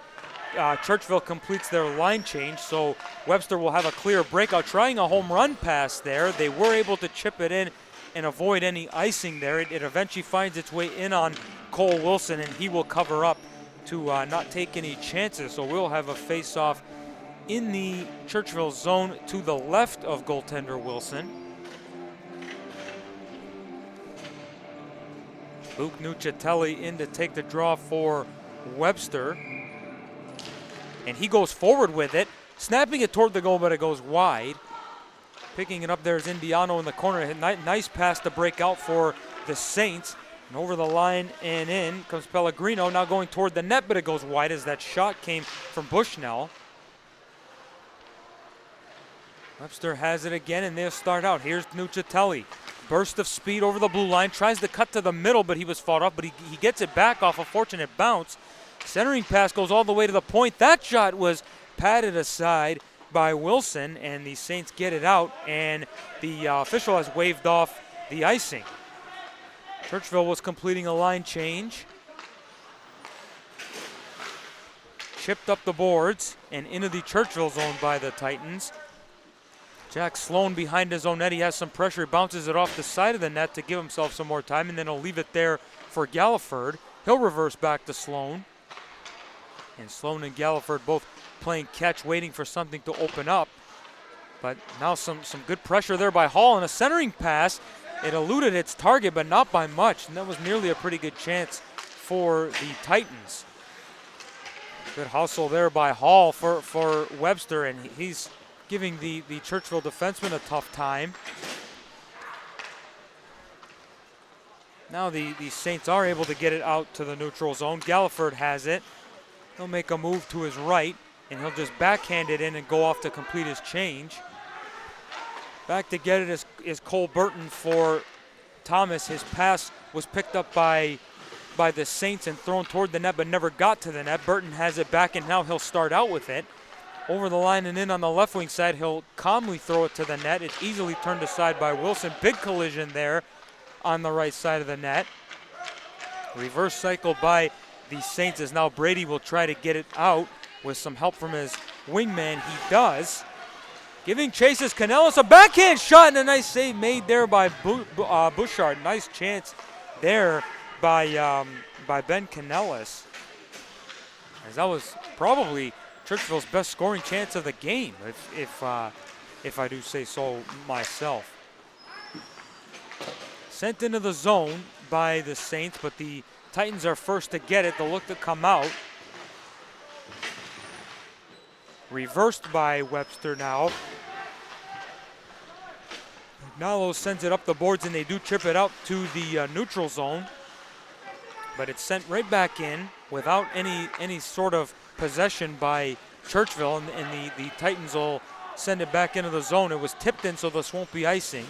Churchville completes their line change, so Webster will have a clear breakout. Trying a home run pass there. They were able to chip it in and avoid any icing there. It eventually finds its way in on Cole Wilson, and he will cover up to not take any chances. So we'll have a face-off in the Churchville zone to the left of goaltender Wilson. Luke Nuccitelli in to take the draw for Webster. And he goes forward with it, snapping it toward the goal, but it goes wide. Picking it up there is Indiano in the corner. Nice pass to break out for the Saints. And over the line and in comes Pellegrino, now going toward the net, but it goes wide as that shot came from Bushnell. Webster has it again, and they'll start out. Here's Nuccitelli. Burst of speed over the blue line, tries to cut to the middle, but he was fought off, but he gets it back off a fortunate bounce. Centering pass goes all the way to the point. That shot was patted aside by Wilson, and the Saints get it out, and the official has waved off the icing. Churchville was completing a line change. Chipped up the boards and into the Churchville zone by the Titans. Jack Sloan behind his own net. He has some pressure. He bounces it off the side of the net to give himself some more time, and then he'll leave it there for Galliford. He'll reverse back to Sloan. And Sloan and Galliford both playing catch, waiting for something to open up. But now some good pressure there by Hall, and a centering pass. It eluded its target, but not by much, and that was nearly a pretty good chance for the Titans. Good hustle there by Hall for Webster, and he's giving the Churchville defenseman a tough time. Now the Saints are able to get it out to the neutral zone. Galliford has it. He'll make a move to his right, and he'll just backhand it in and go off to complete his change. Back to get it is Cole Burton for Thomas. His pass was picked up by the Saints and thrown toward the net, but never got to the net. Burton has it back, and now he'll start out with it. Over the line and in on the left wing side, he'll calmly throw it to the net. It's easily turned aside by Wilson. Big collision there on the right side of the net. Reverse cycle by the Saints as now Brady will try to get it out with some help from his wingman. He does. Giving chase is Canellis. A backhand shot and a nice save made there by Bouchard. Nice chance there by Ben Canellis. As that was probably Churchville's best scoring chance of the game, if I do say so myself. Sent into the zone by the Saints, but the Titans are first to get it. They'll look to come out. Reversed by Webster now. Nalo sends it up the boards, and they do chip it out to the neutral zone. But it's sent right back in without any sort of possession by Churchville, and the Titans will send it back into the zone. It was tipped in, so this won't be icing.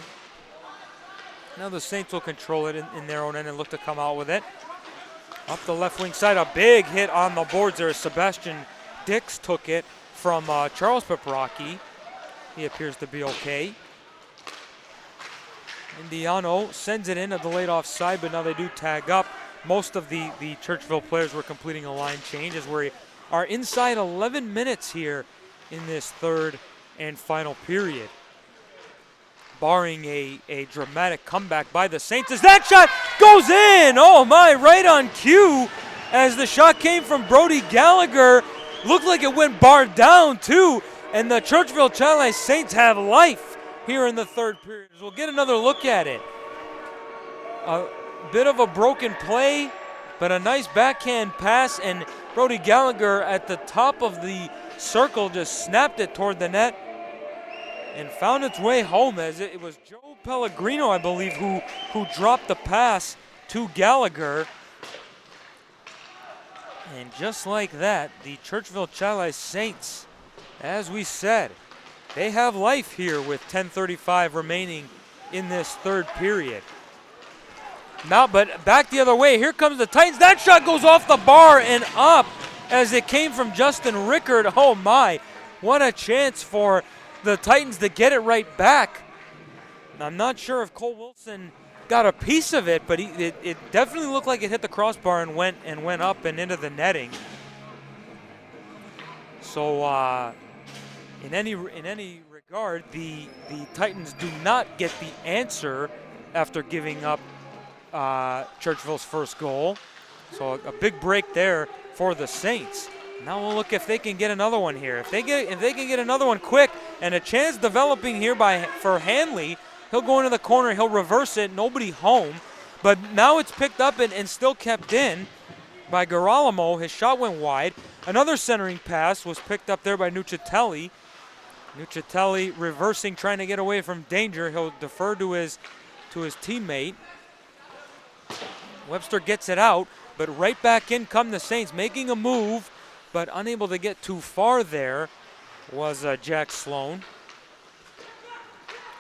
Now the Saints will control it in their own end and look to come out with it. Up the left wing side, a big hit on the boards there. Sebastian Dix took it from Charles Paprocki. He appears to be okay. Indiano sends it in at the laid off side, but now they do tag up. Most of the Churchville players were completing a line change as we are inside 11 minutes here in this third and final period. Barring a dramatic comeback by the Saints as that shot goes in. Oh my, right on cue as the shot came from Brody Gallagher. Looked like it went bar down too, and the Churchville-Chili Saints have life here in the third period. We'll get another look at it. A bit of a broken play, but a nice backhand pass, and Brody Gallagher at the top of the circle just snapped it toward the net and found its way home, as it was Joe Pellegrino, I believe, who dropped the pass to Gallagher. And just like that, the Churchville-Chili Saints, as we said, they have life here with 10:35 remaining in this third period. Now, but back the other way, here comes the Titans. That shot goes off the bar and up as it came from Justin Rickard. Oh my, what a chance for the Titans to get it right back. I'm not sure if Cole Wilson got a piece of it, but it definitely looked like it hit the crossbar and went up and into the netting. So in any regard, the Titans do not get the answer after giving up Churchville's first goal. So a big break there for the Saints. Now we'll look if they can get another one here. If they can get another one quick, and a chance developing here for Hanley, he'll go into the corner, he'll reverse it, nobody home. But now it's picked up and still kept in by Girolamo. His shot went wide. Another centering pass was picked up there by Nuccitelli. Nuccitelli reversing, trying to get away from danger. He'll defer to his teammate. Webster gets it out, but right back in come the Saints, making a move, but unable to get too far there was Jack Sloan.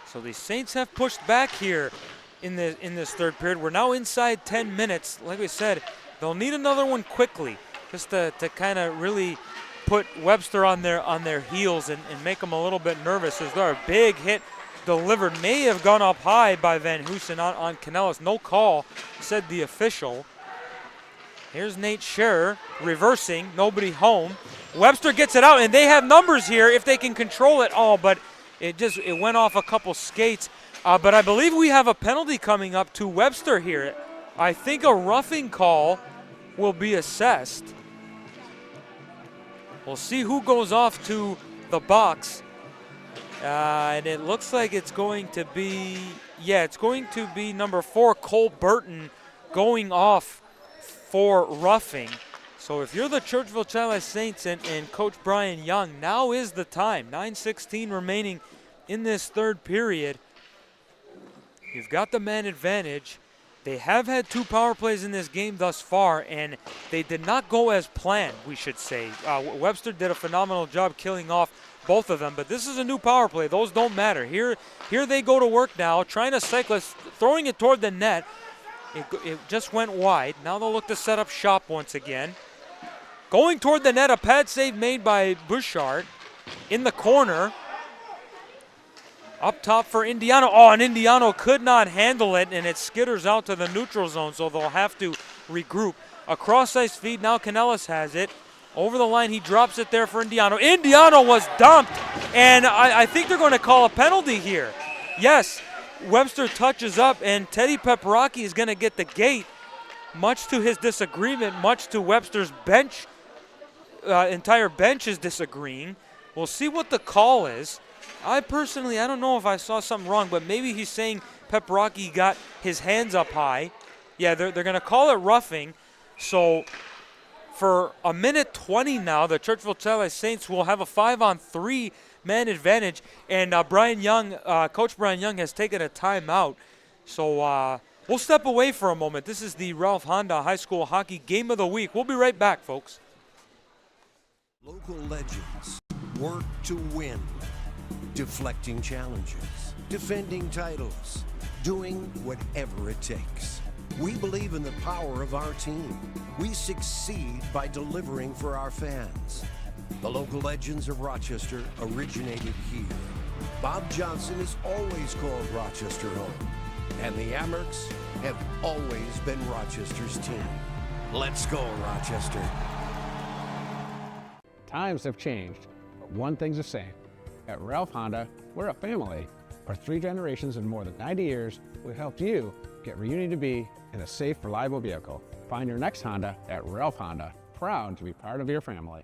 So the Saints have pushed back here in this third period. We're now inside 10 minutes. Like we said, they'll need another one quickly, just to kind of really put Webster on their heels and make them a little bit nervous. As there a big hit delivered, may have gone up high by Van Hoosen on Canellis. No call, said the official. Here's Nate Scherer reversing, nobody home. Webster gets it out, and they have numbers here if they can control it all, but it went off a couple skates. But I believe we have a penalty coming up to Webster here. I think a roughing call will be assessed. We'll see who goes off to the box. And it looks like it's going to be, it's going to be number 4, Cole Burton, going off for roughing. So if you're the Churchville-Chili Saints and Coach Brian Young, now is the time. 9:16 remaining in this third period. You've got the man advantage. They have had 2 power plays in this game thus far, and they did not go as planned, we should say. Webster did a phenomenal job killing off both of them, but this is a new power play. Those don't matter. Here they go to work now, trying to cycle, throwing it toward the net. It just went wide. Now they'll look to set up shop once again. Going toward the net, a pad save made by Bouchard in the corner. Up top for Indiano. Oh, and Indiano could not handle it, and it skitters out to the neutral zone, so they'll have to regroup. A cross-ice feed, now Canellis has it. Over the line, he drops it there for Indiano. Indiano was dumped, and I think they're going to call a penalty here. Yes, Webster touches up, and Teddy Peperacchi is going to get the gate, much to his disagreement, much to Webster's bench. Entire bench is disagreeing. We'll see what the call is. I don't know if I saw something wrong, but maybe he's saying Peperacchi got his hands up high. Yeah, they're going to call it roughing. So for a minute 20 now, the Churchville-Chili Saints will have a 5-on-3 man advantage, and Coach Brian Young has taken a timeout. So we'll step away for a moment. This is the Ralph Honda High School Hockey Game of the Week. We'll be right back, folks. Local legends work to win. Deflecting challenges, defending titles, doing whatever it takes. We believe in the power of our team. We succeed by delivering for our fans. The local legends of Rochester originated here. Bob Johnson has always called Rochester home, and the Amerks have always been Rochester's team. Let's go, Rochester. Times have changed, but one thing's the same. At Ralph Honda, we're a family. For 3 generations and more than 90 years, we've helped you get where you need to be in a safe, reliable vehicle. Find your next Honda at Ralph Honda. Proud to be part of your family.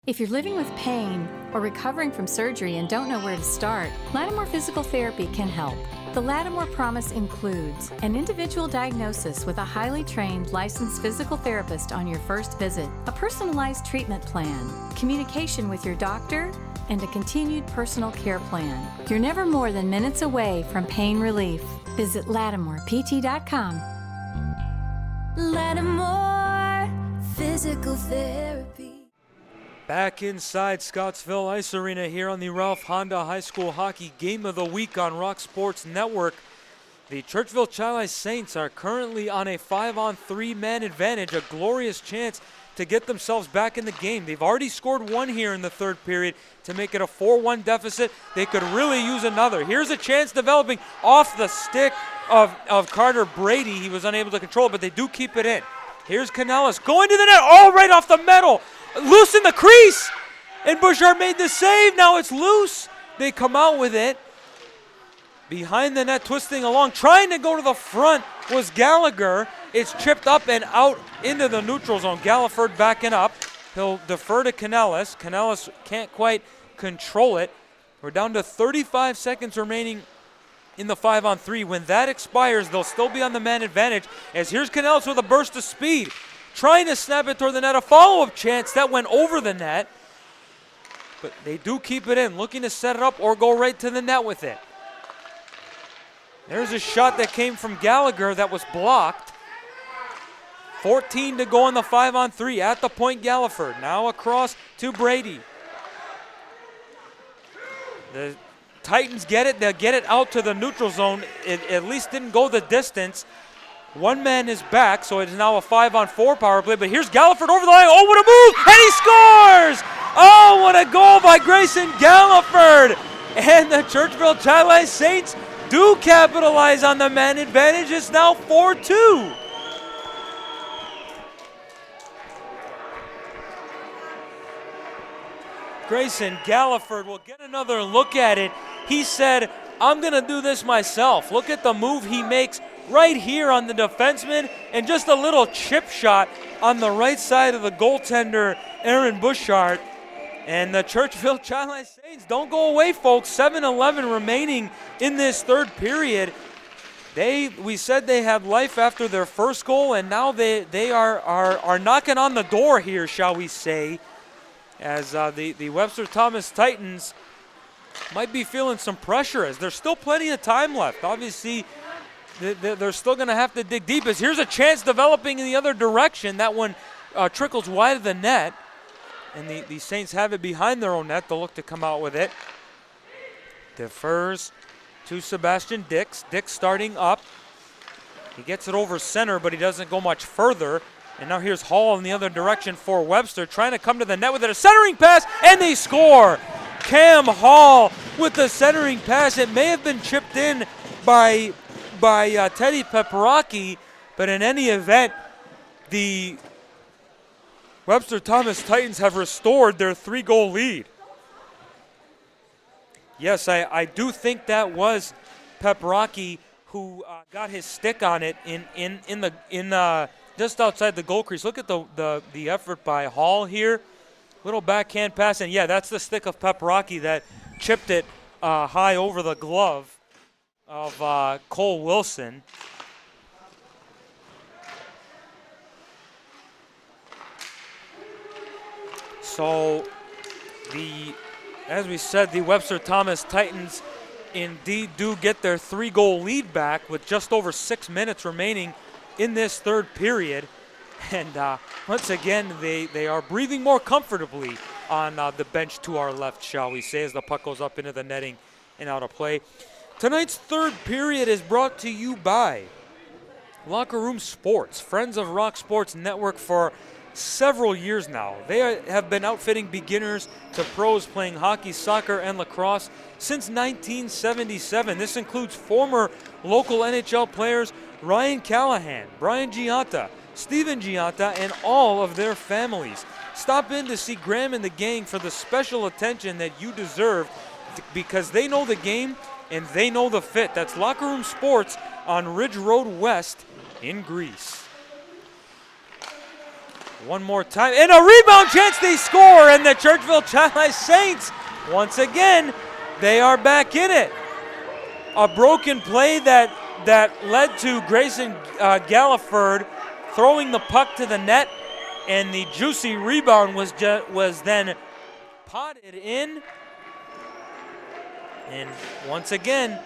If you're living with pain or recovering from surgery and don't know where to start, Lattimore Physical Therapy can help. The Lattimore Promise includes an individual diagnosis with a highly trained licensed physical therapist on your first visit, a personalized treatment plan, communication with your doctor, and a continued personal care plan. You're never more than minutes away from pain relief. Visit LattimorePT.com. Lattimore Physical Therapy. Back inside Scottsville Ice Arena here on the Ralph Honda High School Hockey Game of the Week on Rock Sports Network. The Churchville-Chili Saints are currently on a 5-on-3 man advantage, a glorious chance to get themselves back in the game. They've already scored 1 here in the third period to make it a 4-1 deficit. They could really use another. Here's a chance developing off the stick of Carter Brady. He was unable to control it, but they do keep it in. Here's Canellis going to the net. Oh, right off the metal. Loose in the crease. And Bouchard made the save. Now it's loose. They come out with it. Behind the net, twisting along, trying to go to the front was Gallagher. It's chipped up and out into the neutral zone. Galliford backing up. He'll defer to Canellis. Canellis can't quite control it. We're down to 35 seconds remaining in the 5-on-3. When that expires, they'll still be on the man advantage, as here's Canellis with a burst of speed, trying to snap it toward the net. A follow-up chance that went over the net, but they do keep it in, looking to set it up or go right to the net with it. There's a shot that came from Gallagher that was blocked. 14 to go in the 5-on-3 at the point. Galliford now across to Brady. The Titans get it. They'll get it out to the neutral zone. It at least didn't go the distance. One man is back, so it is now a 5-on-4 power play. But here's Galliford over the line. Oh, what a move! And he scores! Oh, what a goal by Grayson Galliford! And the Churchville-Chili Saints do capitalize on the man advantage. It's now 4-2. Grayson Galliford will get another look at it. He said, I'm going to do this myself. Look at the move he makes right here on the defenseman, and just a little chip shot on the right side of the goaltender, Aaron Bouchard. And the Churchville-Chili Saints don't go away, folks. 7:11 remaining in this third period. We said they had life after their first goal, and now they are knocking on the door here, shall we say, as the Webster Thomas Titans might be feeling some pressure, as there's still plenty of time left. Obviously, they're still going to have to dig deep, as here's a chance developing in the other direction. That one trickles wide of the net. And the Saints have it behind their own net. They'll look to come out with it. Defers to Sebastian Dix. Dix starting up. He gets it over center, but he doesn't go much further. And now here's Hall in the other direction for Webster, trying to come to the net with it. A centering pass, and they score. Cam Hall with the centering pass. It may have been chipped in by Teddy Peperaki, but in any event, the Webster Thomas Titans have restored their 3-goal lead. Yes, I do think that was Peperaki who got his stick on it in just outside the goal crease. Look at the effort by Hall here. Little backhand pass, and yeah, that's the stick of Peperaki that chipped it high over the glove of Cole Wilson. So, as we said, the Webster Thomas Titans indeed do get their 3-goal lead back with just over 6 minutes remaining in this third period. And once again, they are breathing more comfortably on the bench to our left, shall we say, as the puck goes up into the netting and out of play. Tonight's third period is brought to you by Locker Room Sports, friends of Rock Sports Network for several years now. They have been outfitting beginners to pros playing hockey, soccer, and lacrosse since 1977. This includes former local NHL players Ryan Callahan, Brian Giunta, Steven Giunta, and all of their families. Stop in to see Graham and the gang for the special attention that you deserve, because they know the game and they know the fit. That's Locker Room Sports on Ridge Road West in Greece. One more time, and a rebound chance, they score, and the Churchville-Chili Saints, once again, they are back in it. A broken play that led to Grayson Galliford throwing the puck to the net, and the juicy rebound was then potted in. And once again,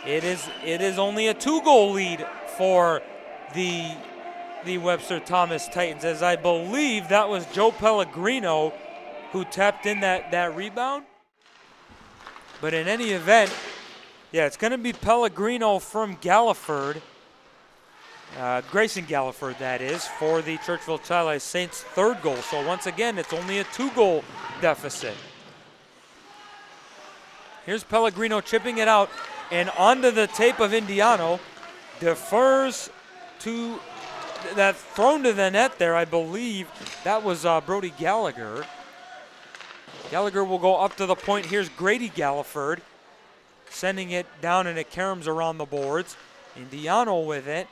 it is only a 2-goal lead for the Webster Thomas Titans, as I believe that was Joe Pellegrino who tapped in that rebound. But in any event, yeah, it's going to be Pellegrino from Galliford, Grayson Galliford, that is, for the Churchville-Chili Saints' third goal. So once again, it's only a 2-goal deficit. Here's Pellegrino chipping it out, and onto the tape of Indiano. Defers to that, thrown to the net there. I believe that was Brody Gallagher. Gallagher will go up to the point. Here's Grady Galliford sending it down, and it caroms around the boards. Indiano with it.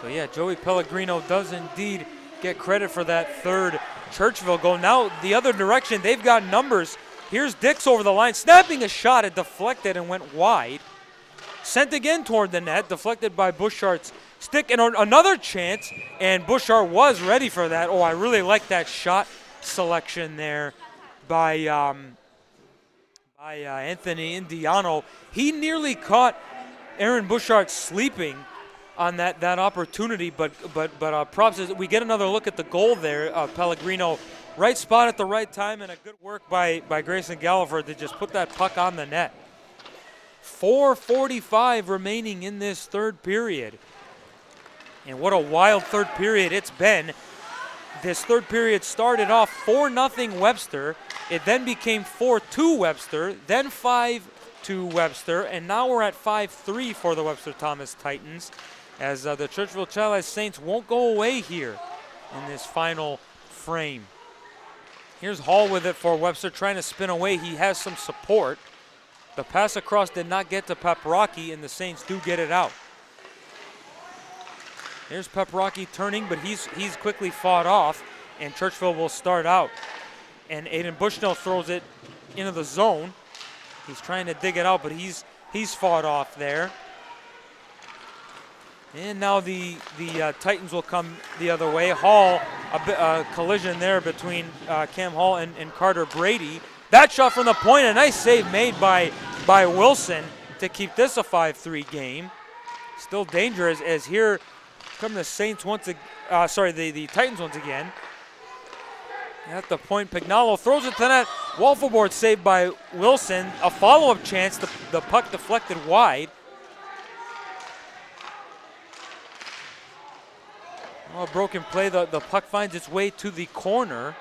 So yeah, Joey Pellegrino does indeed get credit for that third Churchville goal. Now the other direction, they've got numbers. Here's Dix over the line, snapping a shot. It deflected and went wide. Sent again toward the net, deflected by Buschart's stick, and another chance, and Buschart was ready for that. Oh, I really like that shot selection there by Anthony Indiano. He nearly caught Aaron Buschart sleeping on that opportunity, but props. We get another look at the goal there. Pellegrino, right spot at the right time, and a good work by Grayson Galliford to just put that puck on the net. 4:45 remaining in this third period. And what a wild third period it's been. This third period started off 4-0 Webster. It then became 4-2 Webster, then 5-2 Webster, and now we're at 5-3 for the Webster Thomas Titans, as the Churchville-Chili Saints won't go away here in this final frame. Here's Hall with it for Webster, trying to spin away. He has some support. The pass across did not get to Paprocki, and the Saints do get it out. Here's Paprocki turning, but he's quickly fought off, and Churchville will start out. And Aiden Bushnell throws it into the zone. He's trying to dig it out, but he's fought off there. And now the Titans will come the other way. Hall, a collision there between Cam Hall and Carter Brady. That shot from the point, a nice save made by Wilson to keep this a 5-3 game. Still dangerous as here come the Saints the Titans once again. At the point, Pignalo throws it to net. Waffleboard saved by Wilson. A follow-up chance, the puck deflected wide. Oh, a broken play, the puck finds its way to the corner,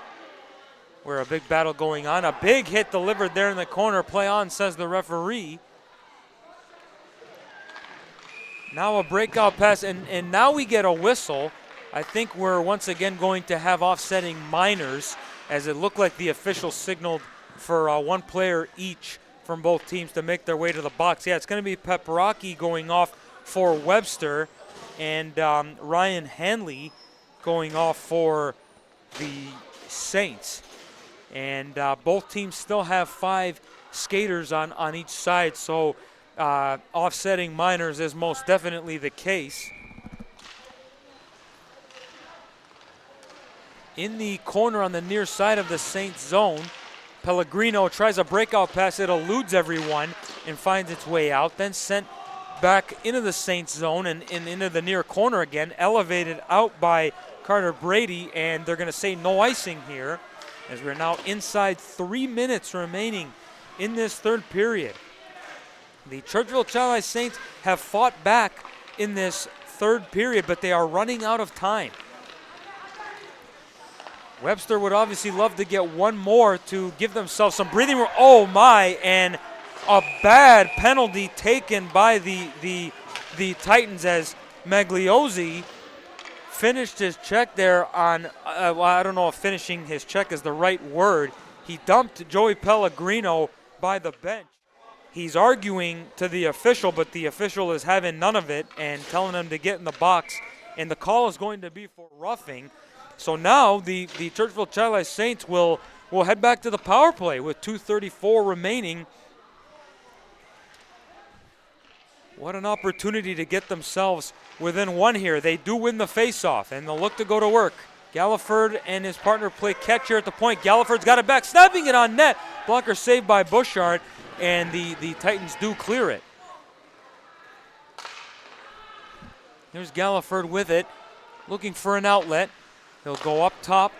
where a big battle going on. A big hit delivered there in the corner. Play on, says the referee. Now a breakout pass, and now we get a whistle. I think we're once again going to have offsetting minors, as it looked like the official signaled for one player each from both teams to make their way to the box. Yeah, it's going to be Paprocki going off for Webster, and Ryan Hanley going off for the Saints. And both teams still have 5 skaters on each side, so offsetting minors is most definitely the case. In the corner on the near side of the Saints zone, Pellegrino tries a breakout pass. It eludes everyone and finds its way out, then sent back into the Saints zone and into the near corner again, elevated out by Carter Brady, and they're going to say no icing here, as we're now inside 3 minutes remaining in this third period. The Churchville-Chili Saints have fought back in this third period, but they are running out of time. Webster would obviously love to get one more to give themselves some breathing room. Oh my, and a bad penalty taken by the Titans, as Magliozzi finished his check there on, well, I don't know if finishing his check is the right word. He dumped Joey Pellegrino by the bench. He's arguing to the official, but the official is having none of it and telling him to get in the box, and the call is going to be for roughing. So now the Churchville-Chili Saints will head back to the power play with 2:34 remaining. What an opportunity to get themselves within one here. They do win the faceoff, and they'll look to go to work. Galliford and his partner play catch here at the point. Galliford's got it back, snapping it on net. Blocker saved by Buschart, and the Titans do clear it. Here's Galliford with it, looking for an outlet. He'll go up top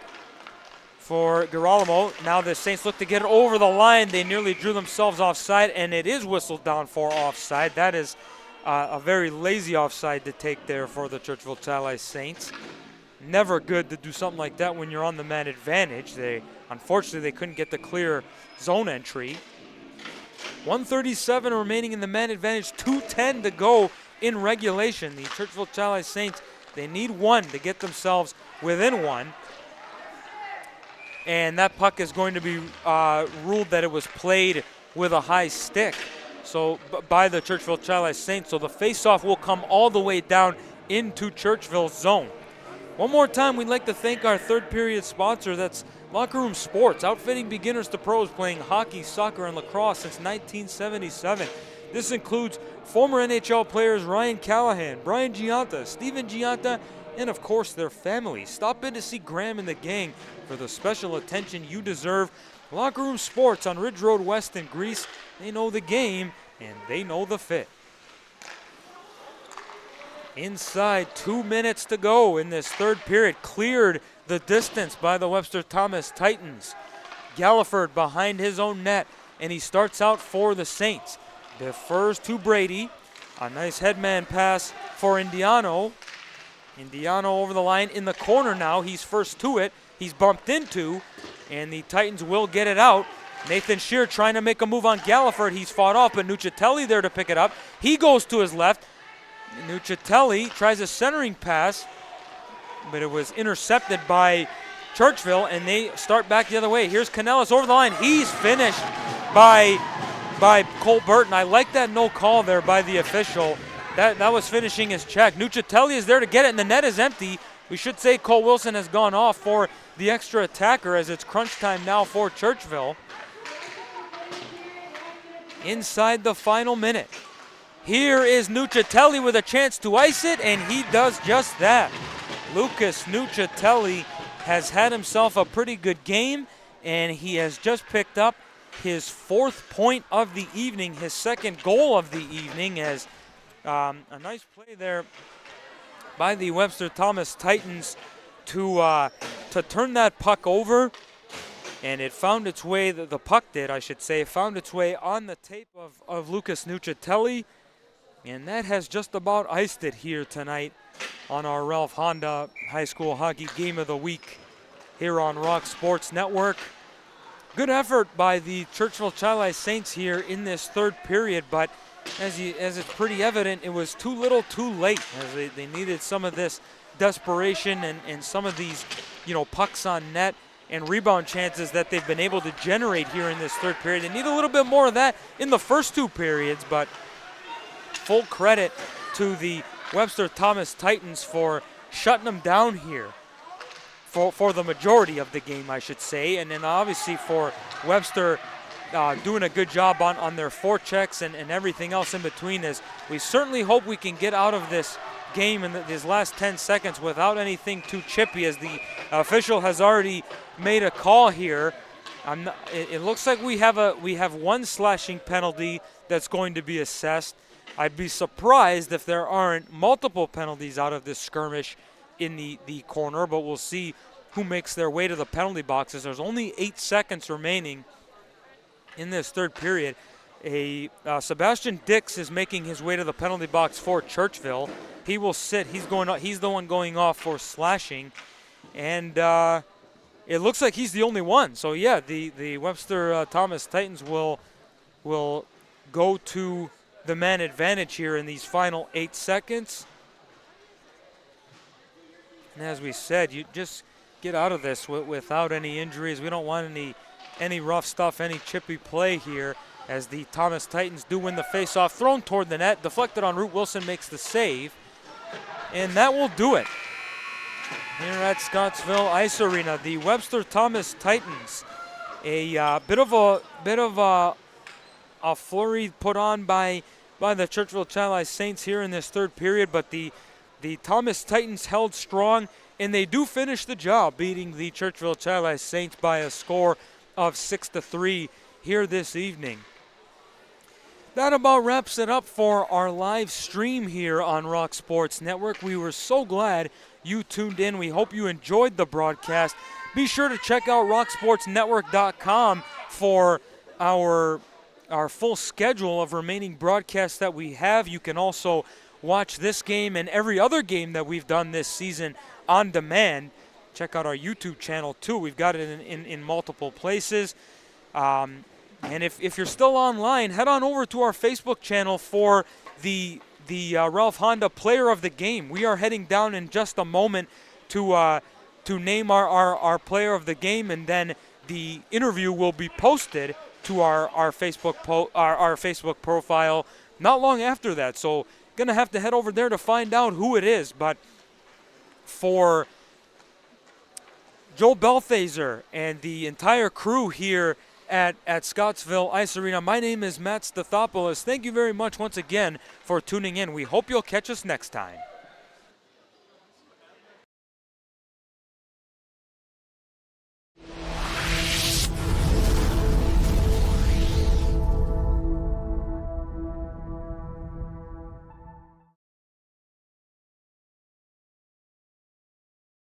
for Girolamo. Now the Saints look to get it over the line. They nearly drew themselves offside, and it is whistled down for offside. That is a very lazy offside to take there for the Churchville-Chili Saints. Never good to do something like that when you're on the man advantage. Unfortunately, they couldn't get the clear zone entry. 1:37 remaining in the man advantage, 2:10 to go in regulation. The Churchville-Chili Saints, They need one to get themselves within one. And that puck is going to be ruled that it was played with a high stick, so by the Churchville-Chili Saints. So the face-off will come all the way down into Churchville's zone. One more time, we'd like to thank our third period sponsor. That's Locker Room Sports, outfitting beginners to pros playing hockey, soccer, and lacrosse since 1977. This includes former NHL players Ryan Callahan, Brian Giunta, Steven Giunta, and of course their families. Stop in to see Graham and the gang for the special attention you deserve. Locker Room Sports on Ridge Road West in Greece. They know the game and they know the fit. Inside 2 minutes to go in this third period. Cleared the distance by the Webster Thomas Titans. Galliford behind his own net, and he starts out for the Saints. Defers to Brady. A nice headman pass for Indiano. Indiano over the line in the corner now. He's first to it. He's bumped into, and the Titans will get it out. Nathan Shear trying to make a move on Galliford. He's fought off, but Nuccitelli there to pick it up. He goes to his left. Nuccitelli tries a centering pass, but it was intercepted by Churchville, and they start back the other way. Here's Canellis over the line. He's finished by Cole Burton. I like that no call there by the official. That was finishing his check. Nuccitelli is there to get it, and the net is empty. We should say Cole Wilson has gone off for the extra attacker as it's crunch time now for Churchville. Inside the final minute. Here is Nuccitelli with a chance to ice it, and he does just that. Lucas Nuccitelli has had himself a pretty good game, and he has just picked up his 4th point of the evening, his 2nd goal of the evening, as a nice play there by the Webster Thomas Titans to turn that puck over, and it found its way, the puck did, I should say, found its way on the tape of Lucas Nuccitelli, and that has just about iced it here tonight on our Ralph Honda High School Hockey Game of the Week here on Rock Sports Network. Good effort by the Churchville-Chili Saints here in this third period, but as it's pretty evident, it was too little too late, as they needed some of this desperation and some of these, pucks on net and rebound chances that they've been able to generate here in this third period. They need a little bit more of that in the first 2 periods, but full credit to the Webster Thomas Titans for shutting them down here for the majority of the game, I should say, and then obviously for Webster doing a good job on their forechecks and everything else in between. As we certainly hope we can get out of this game in these last 10 seconds without anything too chippy, as the official has already made a call here. It looks like we have one slashing penalty that's going to be assessed. I'd be surprised if there aren't multiple penalties out of this skirmish in the corner, but we'll see who makes their way to the penalty boxes. There's only 8 seconds remaining in this third period. Sebastian Dix is making his way to the penalty box for Churchville. He will sit. He's the one going off for slashing, and it looks like he's the only one. So yeah, the Webster Thomas Titans will go to the man advantage here in these final 8 seconds. And as we said, you just get out of this without any injuries. We don't want any rough stuff, any chippy play here, as the Thomas Titans do win the faceoff. Thrown toward the net, deflected en route. Wilson makes the save, and that will do it here at Scottsville Ice Arena. The Webster Thomas Titans, a bit of a flurry put on by the Churchville-Chili Saints here in this third period, but the Thomas Titans held strong, and they do finish the job, beating the Churchville-Chili Saints by a score of 6-3 here this evening. That about wraps it up for our live stream here on Rock Sports Network. We were so glad you tuned in. We hope you enjoyed the broadcast. Be sure to check out rocksportsnetwork.com for our full schedule of remaining broadcasts that we have. You can also watch this game and every other game that we've done this season on demand. Check out our YouTube channel too. We've got it in multiple places. And if you're still online, head on over to our Facebook channel for the the Ralph Honda Player of the Game. We are heading down in just a moment to name our Player of the Game, and then the interview will be posted to our Facebook our Facebook profile not long after that. So gonna have to head over there to find out who it is. But for Joel Belthaser and the entire crew here at Scottsville Ice Arena, my name is Matt Stathopoulos. Thank you very much once again for tuning in. We hope you'll catch us next time.